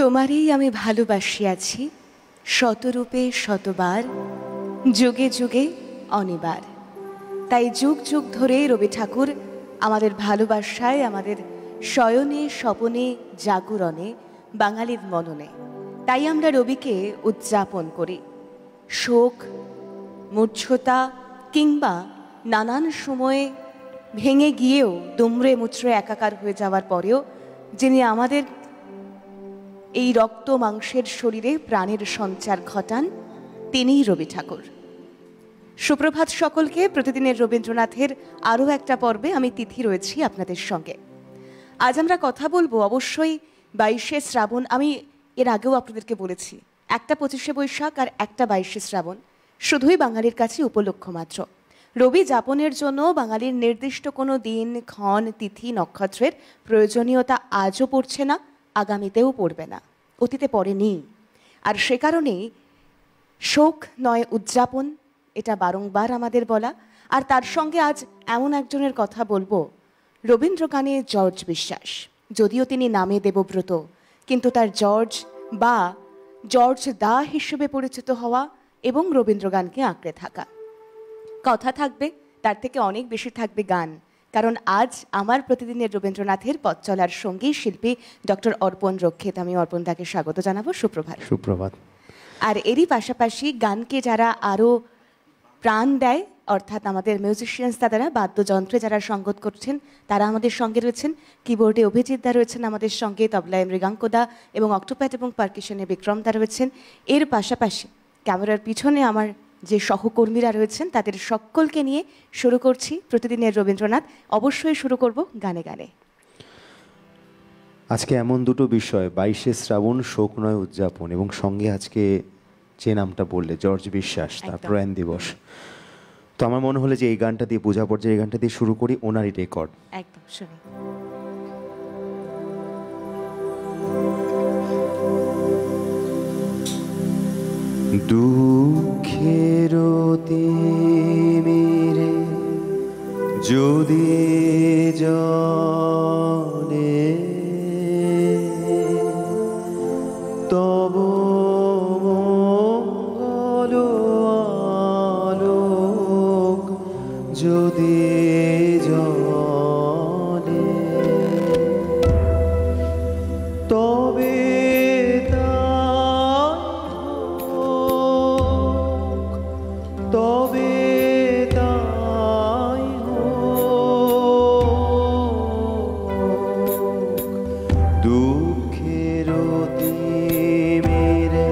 তোমারই আমি ভালোবাসিয়াছি শতরূপে শতবার, যুগে যুগে অনিবার। তাই যুগ যুগ ধরে রবি ঠাকুর আমাদের ভালোবাসায়, আমাদের শয়নে স্বপনে জাগরণে, বাঙালির মননে। তাই আমরা রবিকে উদযাপন করি। শোক, মূর্ছতা কিংবা নানান সময়ে ভেঙে গিয়েও দুমড়ে মুচড়ে একাকার হয়ে যাওয়ার পরেও যিনি আমাদের এই রক্ত মাংসের শরীরে প্রাণের সঞ্চার ঘটান, তিনিই রবি ঠাকুর। সুপ্রভাত সকলকে। প্রতিদিনের রবীন্দ্রনাথের আরও একটা পর্বে আমি তিথি রয়েছি আপনাদের সঙ্গে। আজ আমরা কথা বলবো অবশ্যই 22শে শ্রাবণ। আমি এর আগেও আপনাদেরকে বলেছি, একটা 25শে বৈশাখ আর একটা 22শে শ্রাবণ শুধুই বাঙালির কাছে উপলক্ষ মাত্র। রবি যাপনের জন্য বাঙালির নির্দিষ্ট কোনো দিন, ক্ষণ, তিথি, নক্ষত্রের প্রয়োজনীয়তা আজও পড়ছে না, আগামীতেও পড়বে না, অতীতে পড়েনি। আর সে কারণেই শোক নয় উদযাপন, এটা বারংবার আমাদের বলা। আর তার সঙ্গে আজ এমন একজনের কথা বলবো, রবীন্দ্র গানে জর্জ বিশ্বাস। যদিও তিনি নামে দেবব্রত, কিন্তু তার জর্জ বা জর্জ দা হিসেবে পরিচিত হওয়া এবং রবীন্দ্রগানকে আঁকড়ে থাকা। কথা থাকবে, তার থেকে অনেক বেশি থাকবে গান। কারণ আজ আমার প্রতিদিনের রবীন্দ্রনাথের পথ চলার সঙ্গী শিল্পী ডক্টর অর্পণ রক্ষিত। আমি অর্পণ দাকে স্বাগত জানাবো। সুপ্রভাত। সুপ্রভাত। আর এরই পাশাপাশি গানকে যারা আরও প্রাণ দেয়, অর্থাৎ আমাদের মিউজিশিয়ানস, তারা বাদ্যযন্ত্রে যারা সঙ্গত করছেন, তারা আমাদের সঙ্গে রয়েছেন। কিবোর্ডে অভিজিৎ দা রয়েছেন আমাদের সঙ্গে, তবলায় মৃগাঙ্কদা এবং অক্টোপ্যাড এবং পার্কিশনে বিক্রম দা রয়েছেন। এর পাশাপাশি ক্যামেরার পিছনে আমার যে সহকর্মীরা রয়েছেন, তাদের সকলকে নিয়ে শুরু করছি প্রতিদিনের রবীন্দ্রনাথ। অবশ্যই শুরু করব গানে গানে। আজকে এমন দুটো বিষয়, 22শে শ্রাবণ, শোক নয় উদযাপন, এবং সঙ্গে আজকে যে নামটা বললে জর্জ বিশ্বাস, তার প্রয়াণ দিবস। তো আমার মনে হলো যে এই গানটা দিয়ে, পূজা পর্যায়ে এই গানটা দিয়ে শুরু করি, ওনারই রেকর্ড। একদম শুনি। দুঃখের তিমিরে যদি জনে তব মঙ্গল আলোক যদি জনে, তবে তবে তাই দুঃখের তিমিরে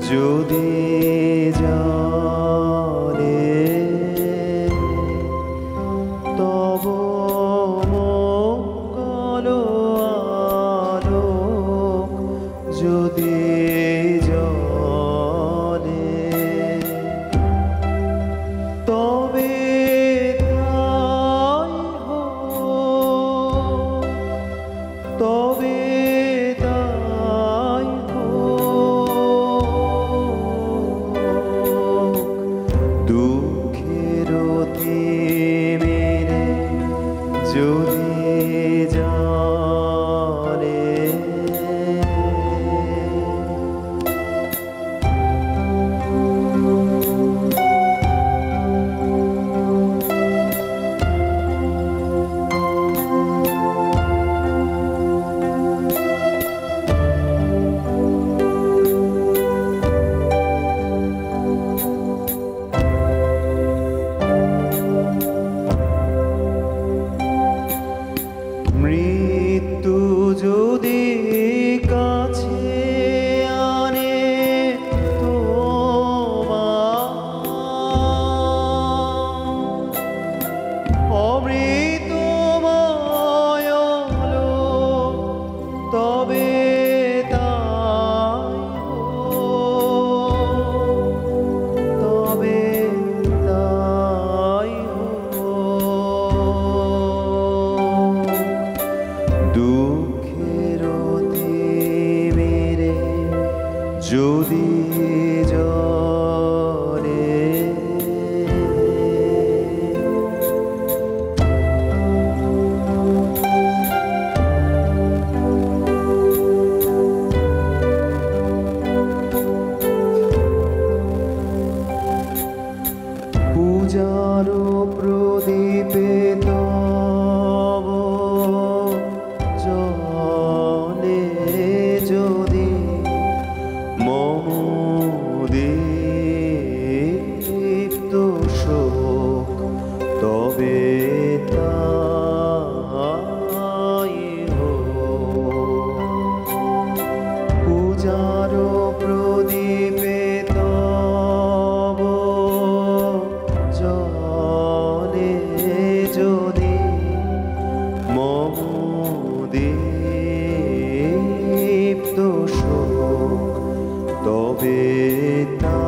যদি জানে তব মঙ্গল আলোক যদি তবে তাই হোক, তবে তাই হোক। দুঃখের তিমিরে যদি জানে মৃত্যু যদি কাছে আনে তোমার, অমৃতময় লোক তবে তাই হোক, তবে তাই হোক। দুঃখের তিমিরে যদি জলে তবে তাই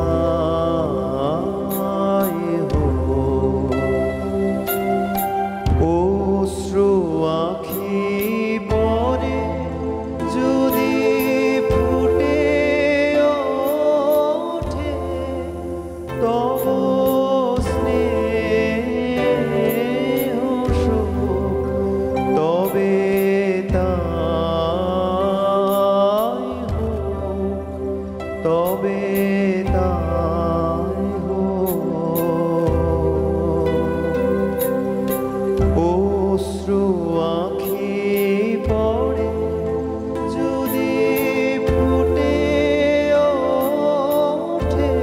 হোক। অশ্রু আঁখি পরে যদি ফুটে ওঠে তব স্নেহ শোক, তবে তাই হোক, তবে তাই হোক। অশ্রু আঁখি পড়ে যদি ফুটে ওঠে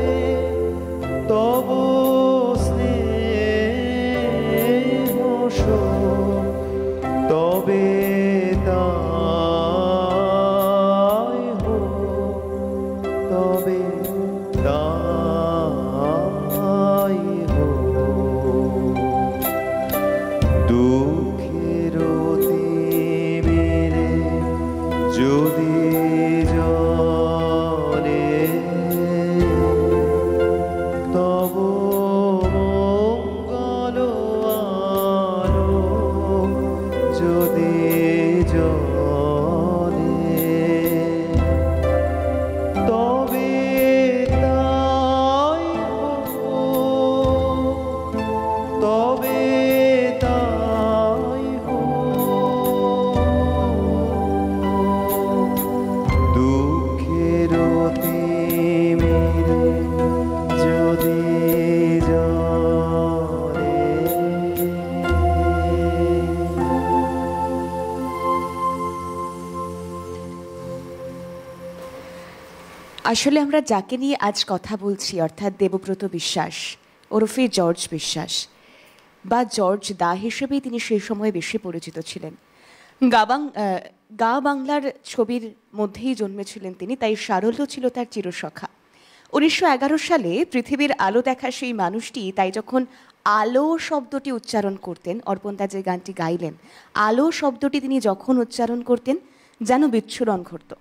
তব স্নেহ শোক, তবে তাই হোক, তবে তাই হোক। দুঃখের তিমিরে যদি জলে তব মঙ্গল আলো যদি জলে, তবে তাই হোক, তবে তাই হোক। দুঃখের তিমিরে যদি জলে। আসলে আমরা যাকে নিয়ে আজ কথা বলছি অর্থাৎ দেবব্রত বিশ্বাস ওরফে জর্জ বিশ্বাস বা জর্জ দা হিসেবেই তিনি সেই সময় বেশি পরিচিত ছিলেন। গা বাংলার ছবির মধ্যেই জন্মেছিলেন তিনি, তাই সারল্য ছিল তার চিরসখা। 1911 সালে পৃথিবীর আলো দেখা সেই মানুষটি তাই যখন আলো শব্দটি উচ্চারণ করতেন, অর্পণদা যে গানটি গাইলেন, আলো শব্দটি তিনি যখন উচ্চারণ করতেন যেন বিচ্ছুরণ ঘটত।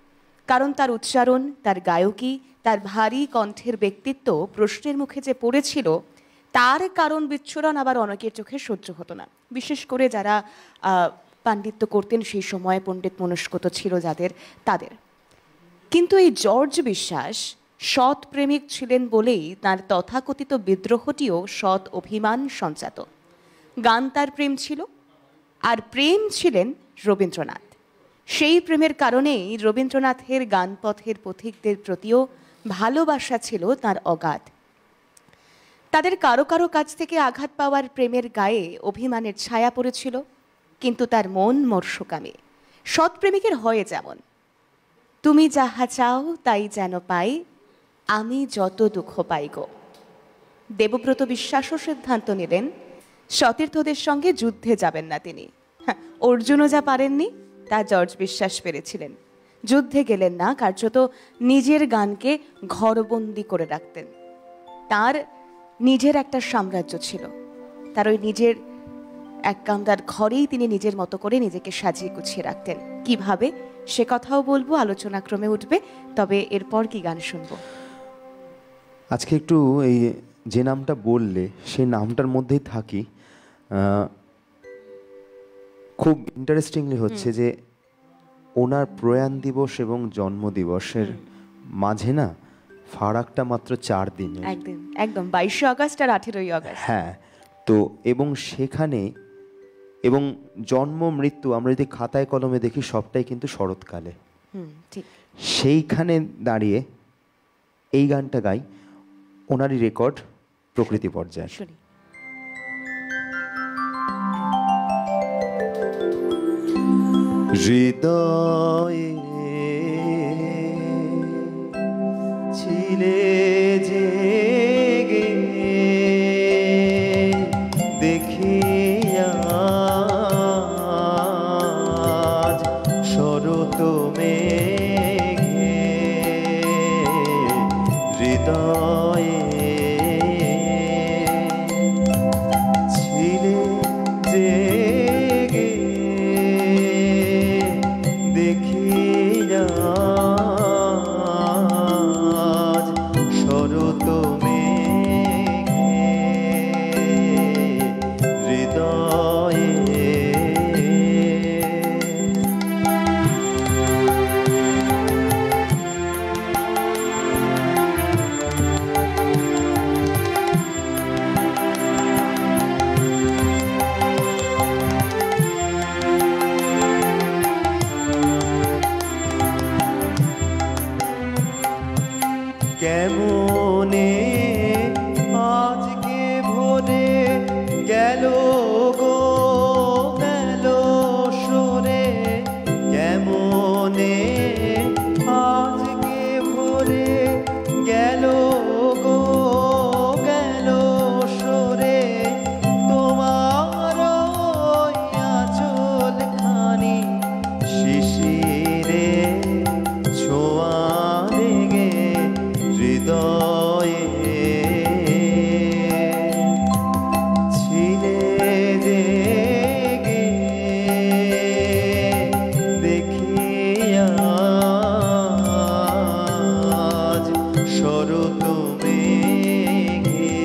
কারণ তার উচ্চারণ, তার গায়কী, তার ভারী কণ্ঠের ব্যক্তিত্ব প্রশ্নের মুখে যে পড়েছিল, তার কারণ বিচ্ছুরণ আবার অনেকের চোখে সহ্য হতো না। বিশেষ করে যারা পাণ্ডিত্য করতেন সেই সময়, পণ্ডিত মনস্কত ছিল যাদের, তাদের। কিন্তু এই জর্জ বিশ্বাস সৎ প্রেমিক ছিলেন বলেই তার তথাকথিত বিদ্রোহটিও সৎ অভিমান সঞ্চাত। গান তার প্রেম ছিল, আর প্রেম ছিলেন রবীন্দ্রনাথ। সেই প্রেমের কারণেই রবীন্দ্রনাথের গানপথের পথিকদের প্রতিও ভালোবাসা ছিল তার অগাধ। তাদের কারো কারো কাছ থেকে আঘাত পাওয়ার প্রেমের গায়ে অভিমানের ছায়া পড়েছিল, কিন্তু তার মন মর্ষকামী। সৎ প্রেমিকের হয় যেমন, তুমি যাহা চাও তাই যেন পাই, আমি যত দুঃখ পাই গো। দেবব্রত বিশ্বাসও সিদ্ধান্ত নিলেন সতীর্থদের সঙ্গে যুদ্ধে যাবেন না তিনি। অর্জুনও যা পারেননি তা জর্জ বিশ্বাস পেরেছিলেন। যুদ্ধে গেলেন না, কার্যত নিজের গানকে ঘরবন্দি করে রাখতেন। তার নিজের একটা সাম্রাজ্য ছিল, তার ওই নিজের এক কামরার ঘরেই তিনি নিজের মতো করে নিজেকে সাজিয়ে গুছিয়ে রাখতেন। কিভাবে সে কথাও বলবো, আলোচনা ক্রমে উঠবে। তবে এরপর কি গান শুনবো? আজকে একটু এই যে নামটা বললে সেই নামটার মধ্যেই থাকি। খুব ইন্টারেস্টিংলি হচ্ছে যে ওনার প্রয়াণ দিবস এবং জন্মদিবসের মাঝে না ফারাকটা মাত্র 4 দিন। একদম 22 আগস্ট আর 18 আগস্ট। হ্যাঁ, তো এবং সেখানে এবং জন্ম মৃত্যু আমরা যদি খাতায় কলমে দেখি সবটাই কিন্তু শরৎকালে। ঠিক সেইখানে দাঁড়িয়ে এই গানটা গাই, ওনারই রেকর্ড, প্রকৃতি পর্যায়ে। হৃদয়ে ছিলে জেগে দেখি আজ শরৎ মেঘে, হৃদয়ে ছিলে জেগে দেখি আজ কেমনে আজকে ভোরে গেল গো গেল সরে, কেমনে আজকে ভোরে গেল গো গেল সরে, তোমার ওই আঁচল খানি শিশিরে ছোঁয়া লেগে হৃদয়ে ছিলে জেগে, দেখিয়া আজ শরৎ মেঘে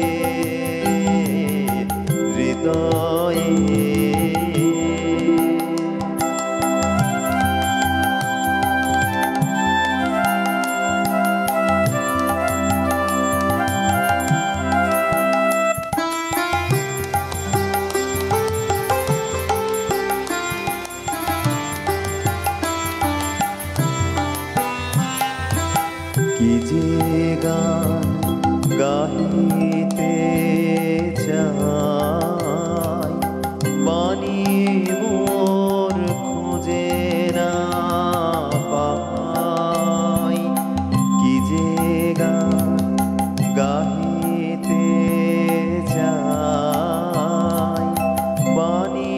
হৃদয়ে। কি যে গান গাহিতে চাই, বাণী মোর খুঁজে না পাই। কি যে গান গাহিতে চাই, বাণী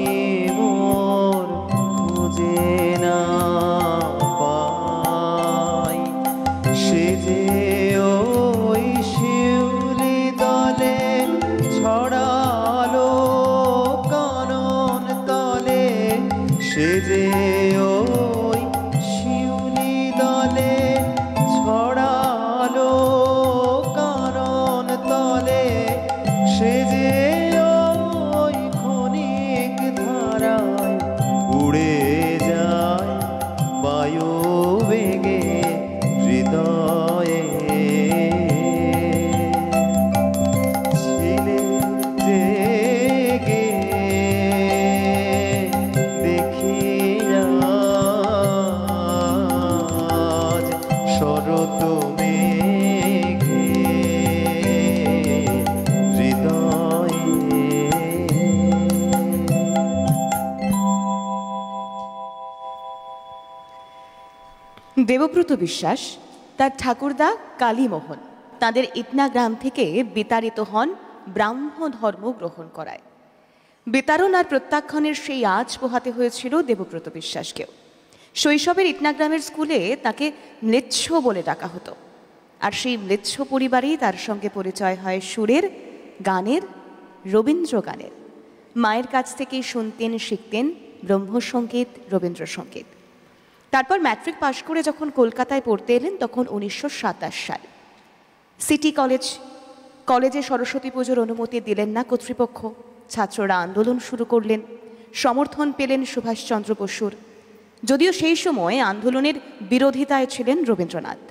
মোর খুঁজে না পাই। সে যে ওই শিউলি দলে ছড়ালো কানন তলে, সে যে ওই শিউলি দলে ছড়ালো কানন তলে, সে যে ওই ক্ষণিক ধারায় উড়ে যায় বায়ু বেগে হৃদয়ে। ছিলে জেগে দেখিয়া আজ শরৎ মেঘে হৃদয়ে। দেবব্রত বিশ্বাস তার ঠাকুরদা কালীমোহন তাদের ইটনা গ্রাম থেকে বিতাড়িত হন ব্রাহ্ম ধর্ম গ্রহণ করায়। বিতাড়ন আর প্রত্যাখ্যানের সেই আঁচ পোহাতে হয়েছিল দেবব্রত বিশ্বাসকেও। শৈশবের ইটনা গ্রামের স্কুলে তাকে ম্লেচ্ছ বলে ডাকা হতো, আর সেই ম্লেচ্ছ পরিবারেই তার সঙ্গে পরিচয় হয় সুরের, গানের, রবীন্দ্র গানের। মায়ের কাছ থেকেই শুনতেন, শিখতেন ব্রহ্মসঙ্গীত, রবীন্দ্রসঙ্গীত। তারপর ম্যাট্রিক পাশ করে যখন কলকাতায় পড়তে এলেন তখন 1927 সাল। সিটি কলেজে সরস্বতী পুজোর অনুমতি দিলেন না কর্তৃপক্ষ। ছাত্ররা আন্দোলন শুরু করলেন, সমর্থন পেলেন সুভাষচন্দ্র বসুর, যদিও সেই সময় আন্দোলনের বিরোধিতায় ছিলেন রবীন্দ্রনাথ।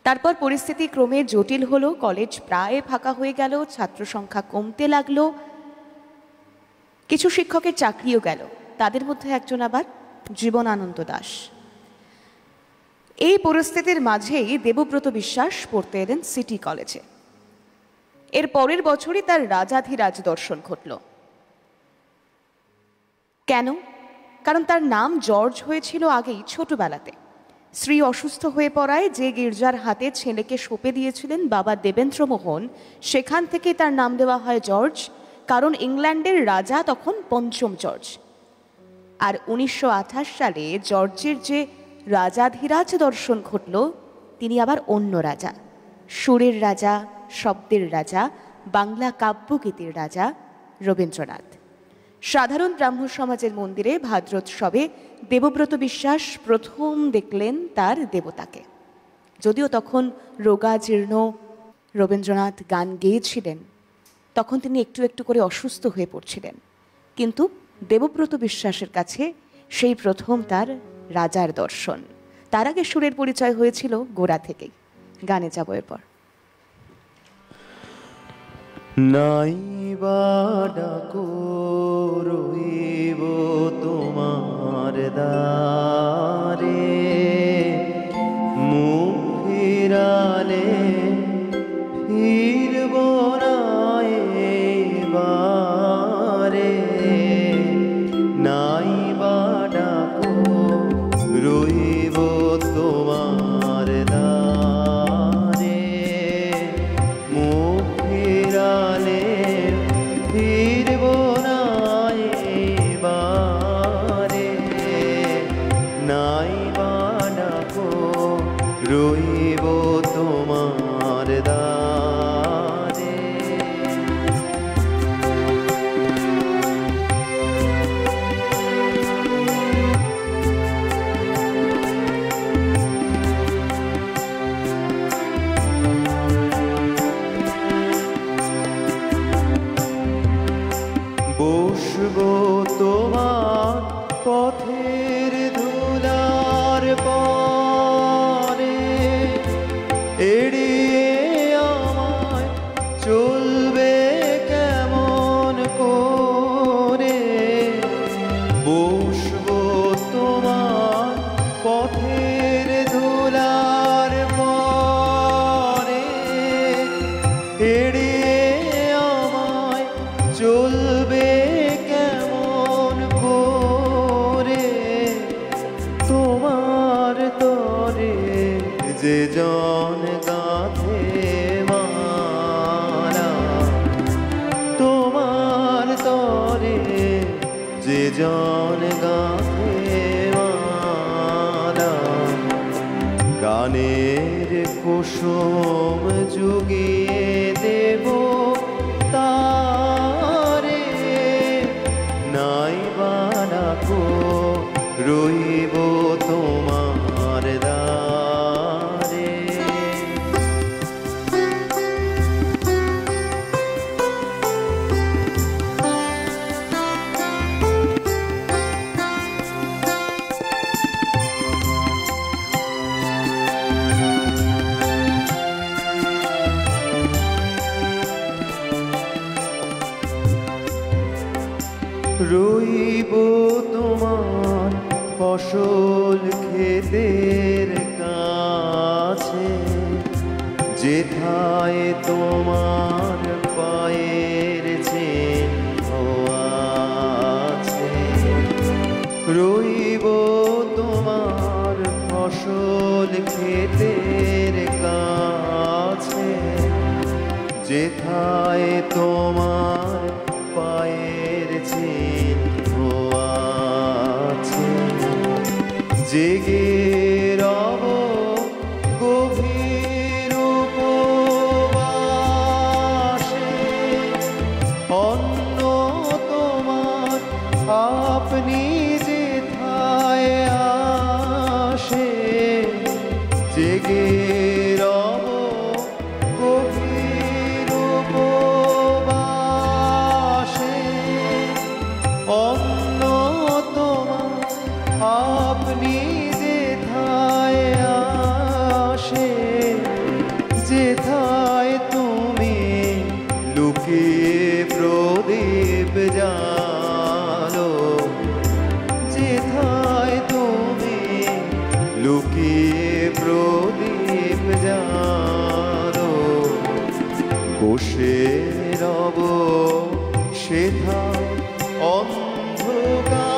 তারপর পরিস্থিতি ক্রমে জটিল হলো, কলেজ প্রায় ফাঁকা হয়ে গেল, ছাত্র সংখ্যা কমতে লাগলো, কিছু শিক্ষকের চাকরিও গেল। তাদের মধ্যে একজন আবার জীবনানন্দ দাশ। এই পরিস্থিতির মাঝেই দেবব্রত বিশ্বাস পড়তে এলেন সিটি কলেজে। এর পরের বছরই তার রাজাধিরাজ দর্শন ঘটল। কেন? কারণ তার নাম জর্জ হয়েছিল আগেই ছোটবেলাতে। স্ত্রী অসুস্থ হয়ে পড়ায় যে গির্জার হাতে ছেলেকে সঁপে দিয়েছিলেন বাবা দেবেন্দ্রমোহন, সেখান থেকে তার নাম দেওয়া হয় জর্জ, কারণ ইংল্যান্ডের রাজা তখন পঞ্চম জর্জ। আর 1928 সালে জর্জের যে রাজাধিরাজ দর্শন ঘটল, তিনি আবার অন্য রাজা, সুরের রাজা, শব্দের রাজা, বাংলা কাব্যগীতির রাজা রবীন্দ্রনাথ। সাধারণ ব্রাহ্ম সমাজের মন্দিরে ভাদ্রোৎসবে দেবব্রত বিশ্বাস প্রথম দেখলেন তার দেবতাকে। যদিও তখন রোগা জীর্ণ রবীন্দ্রনাথ গান গেয়েছিলেন, তখন তিনি একটু একটু করে অসুস্থ হয়ে পড়ছিলেন, কিন্তু দেবব্রত বিশ্বাসের কাছে সেই প্রথম তার রাজার দর্শন। তার আগে সুরের পরিচয় হয়েছিল গোড়া থেকেই। গানে যাব এরপর। নাইবা ডাকো রইব তোমার দ্বারে, মুখ ফিরালে নাই বা ডাকো রইব তোমার দ্বারে। বসবো তোমার পথের ধুলার পরে, এড়িয়ে আমায় চলবে কেমন করে। বসবো তোমার পথের ধুলার পরে, এড়িয়ে আমায় চলবে কেমন করে। তোমার তরে যে জন গাথে মালা, তোমার তরে যে জন গাথে মালা, গানের কুসুম যুগিয়ে দেব তারে। নাই বা ডাকো রইব তোমার দ্বারে। রইব তোমার ফসল ক্ষেতের কাছে, যেথায় তোমার পায়ের চিহ্ন আছে। রইব তোমার ফসল ক্ষেতের কাছে, যেথায় তোমার পায়ের চিহ্ন আছে। জেগে রব গভীর উপবাসে, অন্য তোমার আপনি যেথায় আসে। জেগে রব গভীর উপবাসে, অন্য তোমার আপনি যেথায় আসে। যেথায় তুমি লুকিয়ে প্রদীপ জালো, যেথায় তুমি লুকিয়ে প্রদীপ জালো। বসে রব সেথা অন্ধকারে,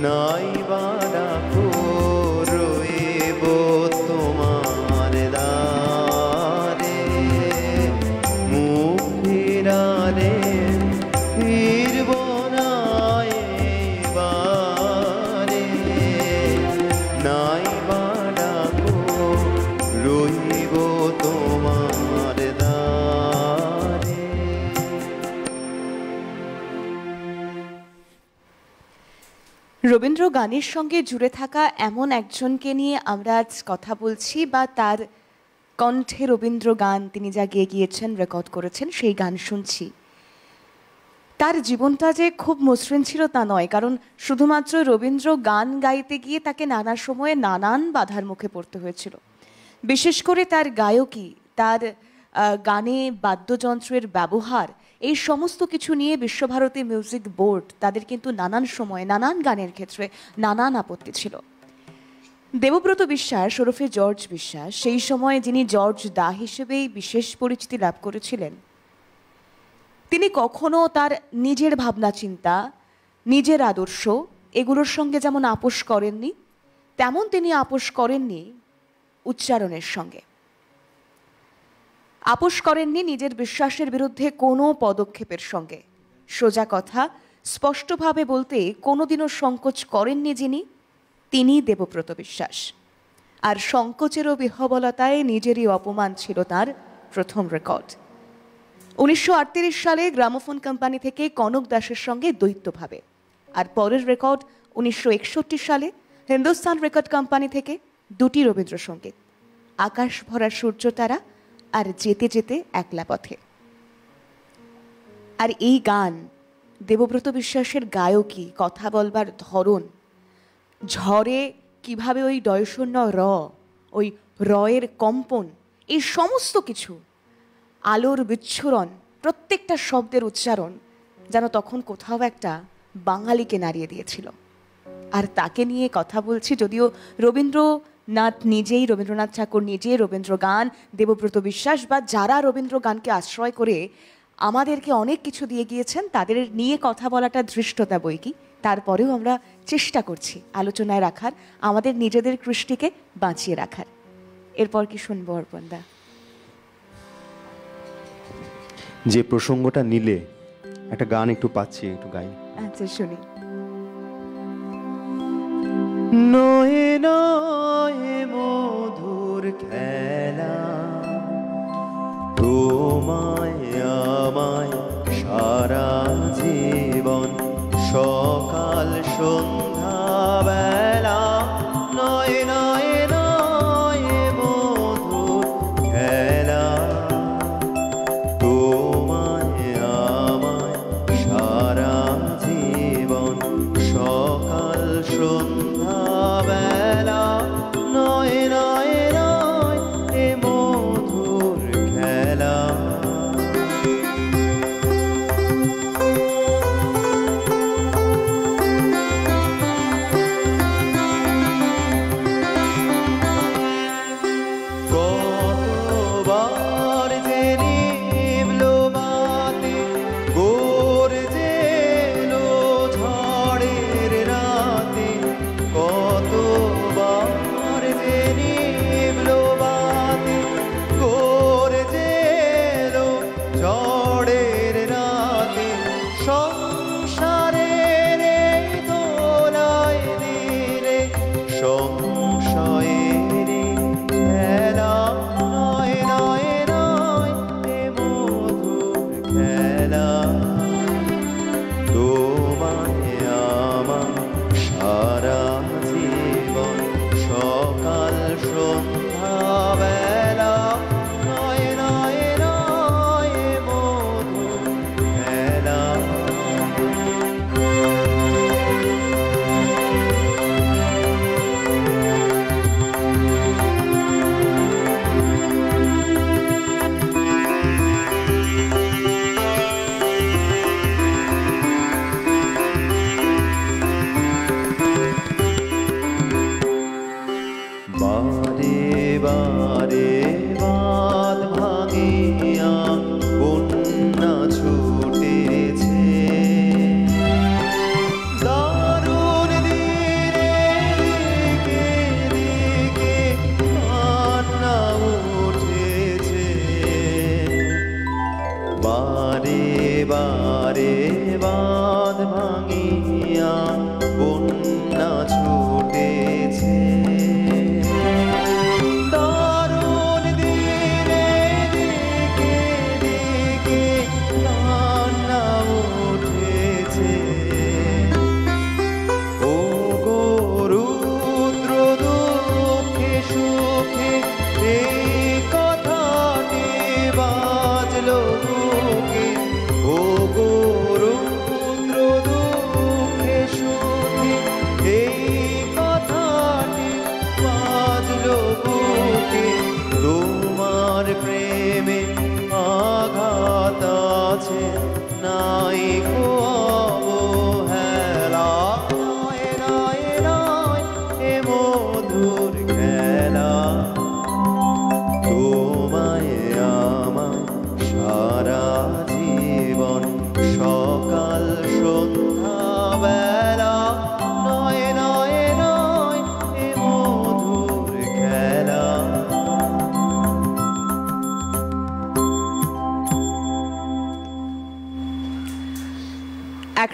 নাই বা ডাকো রইব তোমার দ্বারে। মুখ ফিরালে ফিরব না এবারে, নাই বা ডাকো রইব তোমার দ্বারে। রবীন্দ্র গানের সঙ্গে জুড়ে থাকা এমন একজনকে নিয়ে আমরা আজ কথা বলছি, বা তার কণ্ঠে রবীন্দ্র গান তিনি যা গেয়ে গিয়েছেন, রেকর্ড করেছেন, সেই গান শুনছি। তার জীবনটা যে খুব মসৃণ ছিল তা নয়, কারণ শুধুমাত্র রবীন্দ্র গান গাইতে গিয়ে তাকে নানা সময়ে নানান বাধার মুখে পড়তে হয়েছিল। বিশেষ করে তার গায়কী, তার গানে বাদ্যযন্ত্রের ব্যবহার, এই সমস্ত কিছু নিয়ে বিশ্বভারতী মিউজিক বোর্ড তাদের কিন্তু নানান সময়ে নানান গানের ক্ষেত্রে নানান আপত্তি ছিল। দেবব্রত বিশ্বাস ওরফে জর্জ বিশ্বাস, সেই সময়ে যিনি জর্জ দা হিসেবেই বিশেষ পরিচিতি লাভ করেছিলেন, তিনি কখনো তার নিজের ভাবনা চিন্তা, নিজের আদর্শ এগুলোর সঙ্গে যেমন আপোষ করেননি, তেমন তিনি আপোষ করেননি উচ্চারণের সঙ্গে। আপোষ করেননি নিজের বিশ্বাসের বিরুদ্ধে কোনো পদক্ষেপের সঙ্গে। সোজা কথা, স্পষ্টভাবে বলতে কোনোদিনও সংকোচ করেননি যিনি, তিনি দেবব্রত বিশ্বাস। আর সংকোচেরও বিহবলতায় নিজেরই অপমান ছিল তার প্রথম রেকর্ড। 1938 সালে গ্রামোফোন কোম্পানি থেকে কনক দাসের সঙ্গে দ্বৈতভাবে, আর পরের রেকর্ড 1961 সালে হিন্দুস্তান রেকর্ড কোম্পানি থেকে দুটি রবীন্দ্রসঙ্গীত, আকাশ ভরা সূর্য তারা আর যেতে যেতে একলা পথে। আর এই গান দেবব্রত বিশ্বাসের গায়কী, কথা বলবার ধরন, ঝড়ে কিভাবে ওই ডয়শূন্য র, ওই রয়ের কম্পন, এই সমস্ত কিছু, আলোর বিচ্ছুরণ, প্রত্যেকটা শব্দের উচ্চারণ যেন তখন কোথাও একটা বাঙালিকে নাড়িয়ে দিয়েছিল। আর তাকে নিয়ে কথা বলছি, যদিও রবীন্দ্রনাথ নিজেই, রবীন্দ্রনাথ ঠাকুর নিজে রবীন্দ্র গান, দেবব্রত বিশ্বাস বা যারা রবীন্দ্র গানকে আশ্রয় করে আমাদেরকে অনেক কিছু দিয়ে গিয়েছেন, তাদের নিয়ে কথা বলাটা ধৃষ্টতা বই কি। তারপরেও আমরা চেষ্টা করছি আলোচনায় রাখার, আমাদের নিজেদের কৃষ্টিকে বাঁচিয়ে রাখার। এরপর কি শুনবো অর্পণদা? যে প্রসঙ্গটা নিলে একটা গান একটু পাচ্ছি, একটু গাই। আচ্ছা, শুনি। নয়ে নয়ে মধুর খেলা, তোমায় আমায় সারা জীবন, সকাল সন্ধ্যা বেলা, নয়ে নয়ে নয়ে মধুর খেলা, তোমায় আমায় সারা জীবন, সকাল সন্ধ্যা বেলা, নয়ে নয়ে নয় এ মধুর খেলা। কতবার যে নিভলো বাতি, গর্জে এলো ঝড়ের রাতে,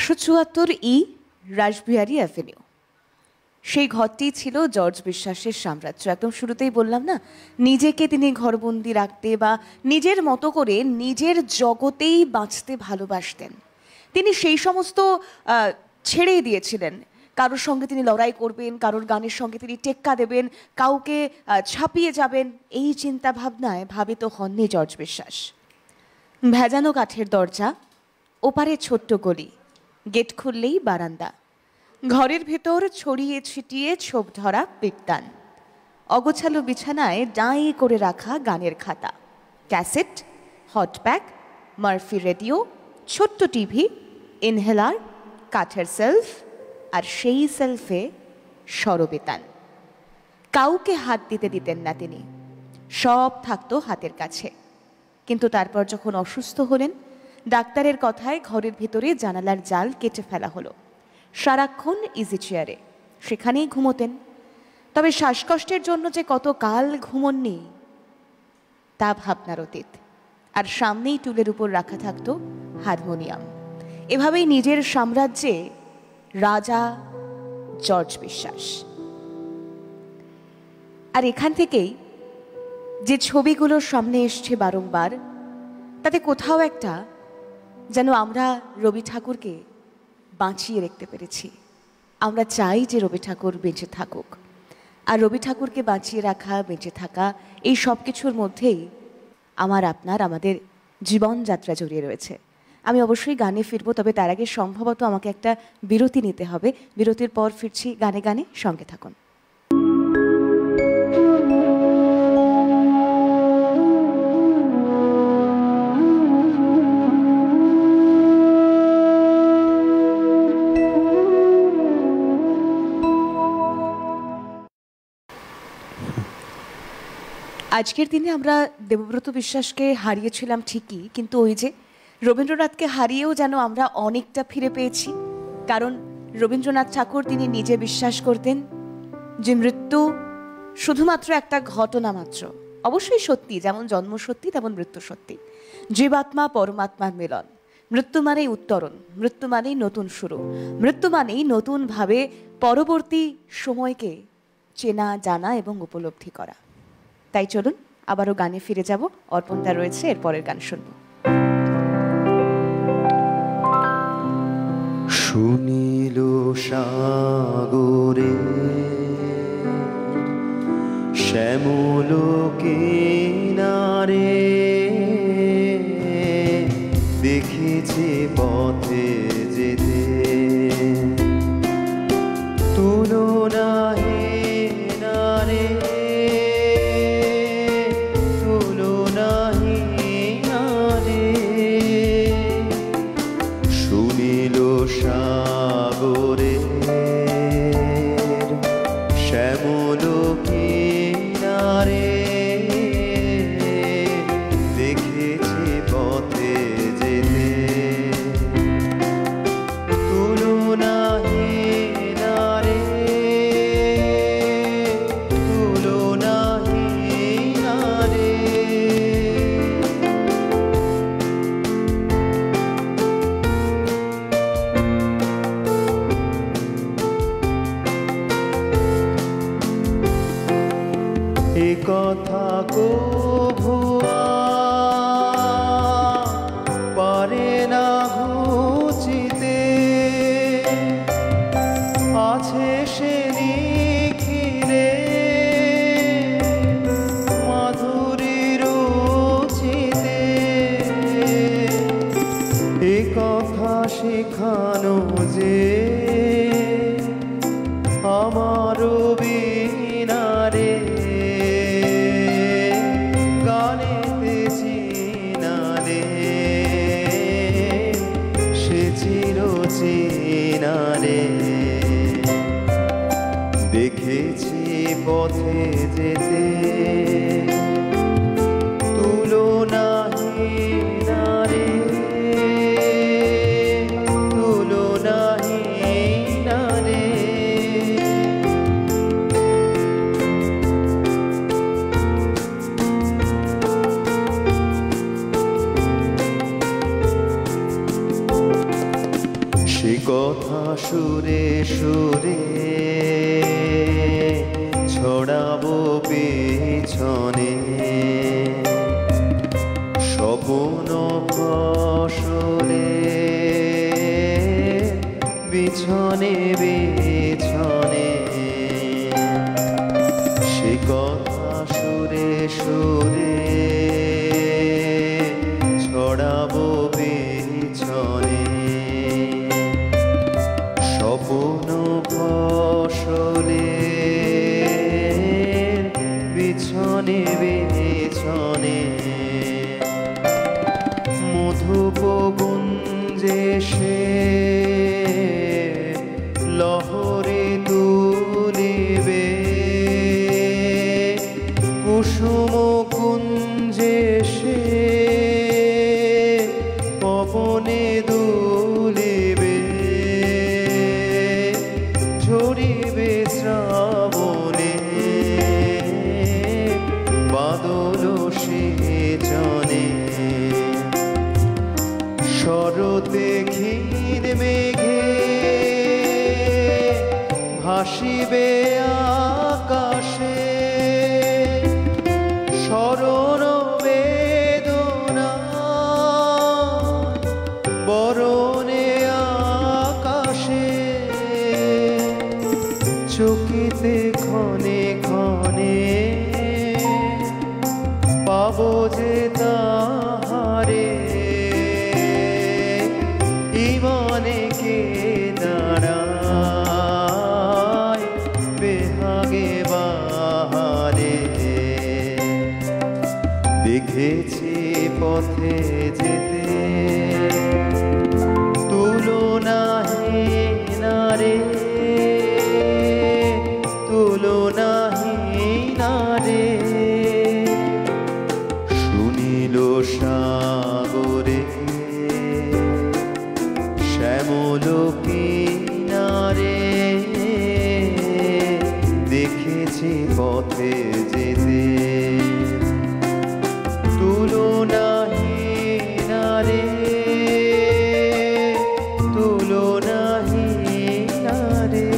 174 রাসবিহারী অ্যাভিনিউ। সেই ঘরটি ছিল জর্জ বিশ্বাসের সাম্রাজ্য। একদম শুরুতেই বললাম না, নিজেকে তিনি ঘরবন্দি রাখতে বা নিজের মতো করে নিজের জগতেই বাঁচতে ভালোবাসতেন। তিনি সেই সমস্ত ছেড়েই দিয়েছিলেন। কারোর সঙ্গে তিনি লড়াই করবেন, কারোর গানের সঙ্গে তিনি টেক্কা দেবেন, কাউকে ছাপিয়ে যাবেন, এই চিন্তা ভাবনায় ভাবিত হননি জর্জ বিশ্বাস। ভেজানো কাঠের দরজা, ওপারে ছোট্ট গলি, গেট খুললেই বারান্দা, ঘরের ভেতর ছড়িয়ে ছিটিয়ে ছোপ ধরা পিকদান, অগোছালো বিছানায় ডাঁই করে রাখা গানের খাতা, ক্যাসেট, হটপ্যাক, মার্ফি রেডিও, ছোট্ট টিভি, ইনহেলার, কাঠের সেলফ, আর সেই সেলফে সরবেতান। কাউকে হাত দিতে দিতেন না তিনি, সব থাকতো হাতের কাছে। কিন্তু তারপর যখন অসুস্থ হলেন, ডাক্তারের কথায় ঘরের ভিতরে জানালার জাল কেটে ফেলা হলো। সারাক্ষণ ইজি চেয়ারে, সেখানেই ঘুমোতেন। তবে শ্বাসকষ্টের জন্য যে কত কাল ঘুমননি তা ভাবনার অতীত। আর সামনেই টুলের উপর রাখা থাকতো হারমোনিয়াম। এভাবেই নিজের সাম্রাজ্যে রাজা জর্জ বিশ্বাস। আর এখান থেকেই যে ছবিগুলোর সামনে এসছে বারংবার, তাতে কোথাও একটা যেন আমরা রবি ঠাকুরকে বাঁচিয়ে রাখতে পেরেছি। আমরা চাই যে রবি ঠাকুর বেঁচে থাকুক। আর রবি ঠাকুরকে বাঁচিয়ে রাখা, বেঁচে থাকা, এই সব কিছুর মধ্যেই আমাদের জীবনযাত্রা জড়িয়ে রয়েছে। আমি অবশ্যই গানে ফিরবো, তবে তার আগে সম্ভবত আমাকে একটা বিরতি নিতে হবে। বিরতির পর ফিরছি গানে গানে, সঙ্গে থাকুন। আজকের দিনে আমরা দেবব্রত বিশ্বাসকে হারিয়েছিলাম ঠিকই, কিন্তু ওই যে রবীন্দ্রনাথকে হারিয়েও যেন আমরা অনেকটা ফিরে পেয়েছি। কারণ রবীন্দ্রনাথ ঠাকুর তিনি নিজে বিশ্বাস করতেন যে মৃত্যু শুধুমাত্র একটা ঘটনা মাত্র। অবশ্যই সত্যি, যেমন জন্ম সত্যি তেমন মৃত্যু সত্যি। জীবাত্মা পরমাত্মার মিলন। মৃত্যু মানেই উত্তরণ, মৃত্যু মানেই নতুন শুরু, মৃত্যু মানেই নতুনভাবে পরবর্তী সময়কে চেনা, জানা এবং উপলব্ধি করা। তাই চলুন আবারও গানে ফিরে যাব। অর্পণদা রয়েছে, এর পরের গান শুনব। শুনিল সাগরে শ্যামল কিনারে, দেখেছে পথে যেতে তুলনা সাগরে শ্যামল কিনারে, দেখেছি পথে যেতে তুলনাহীন রে, তুলনাহীন রে। এ কথা কভু পারে না ঘুচিতে, আছে সে নিখিলে মাধুরী রুচিতে। এ কথা শেখানো যে আমার বিনারে, গানেতে চিনালে সে চির চিনারে। দেখেছি পথে যেতে তুলনাহীন রে, তুলনাহীন রে। সুরে সুরে ছড়াবো পেছনে স্বপ্ন ফসলে বিছনে বিছনে সে কথা সুরে সুরে ছড়াবো পেছনে স্বপ্ন ফসলে বিছনে বিছনে মধুপ গুঞ্জে সে লহরে তুলিবে কুসুম কুঞ্জে সে পবনে দুলিবে ঝরিবে শ্রাবণে বাদল সেচনে শরতে ক্ষীর মেঘে ভাসিবে আকাশে শরণ বেদনা বরণে আকাশে চকিতে ক্ষণে ক্ষণে পাবো যে তাহারে ইমনে কে দাঁড়ায় বেহাগে বাহারে দেখেছি পথে যেতে তুলনাহীন রে তুলনাহীন রে শুনিল সাগরে শ্যামল কিনারে দেখেছি পথে যেতে তুলনাহীন রে তুলনাহীন রে।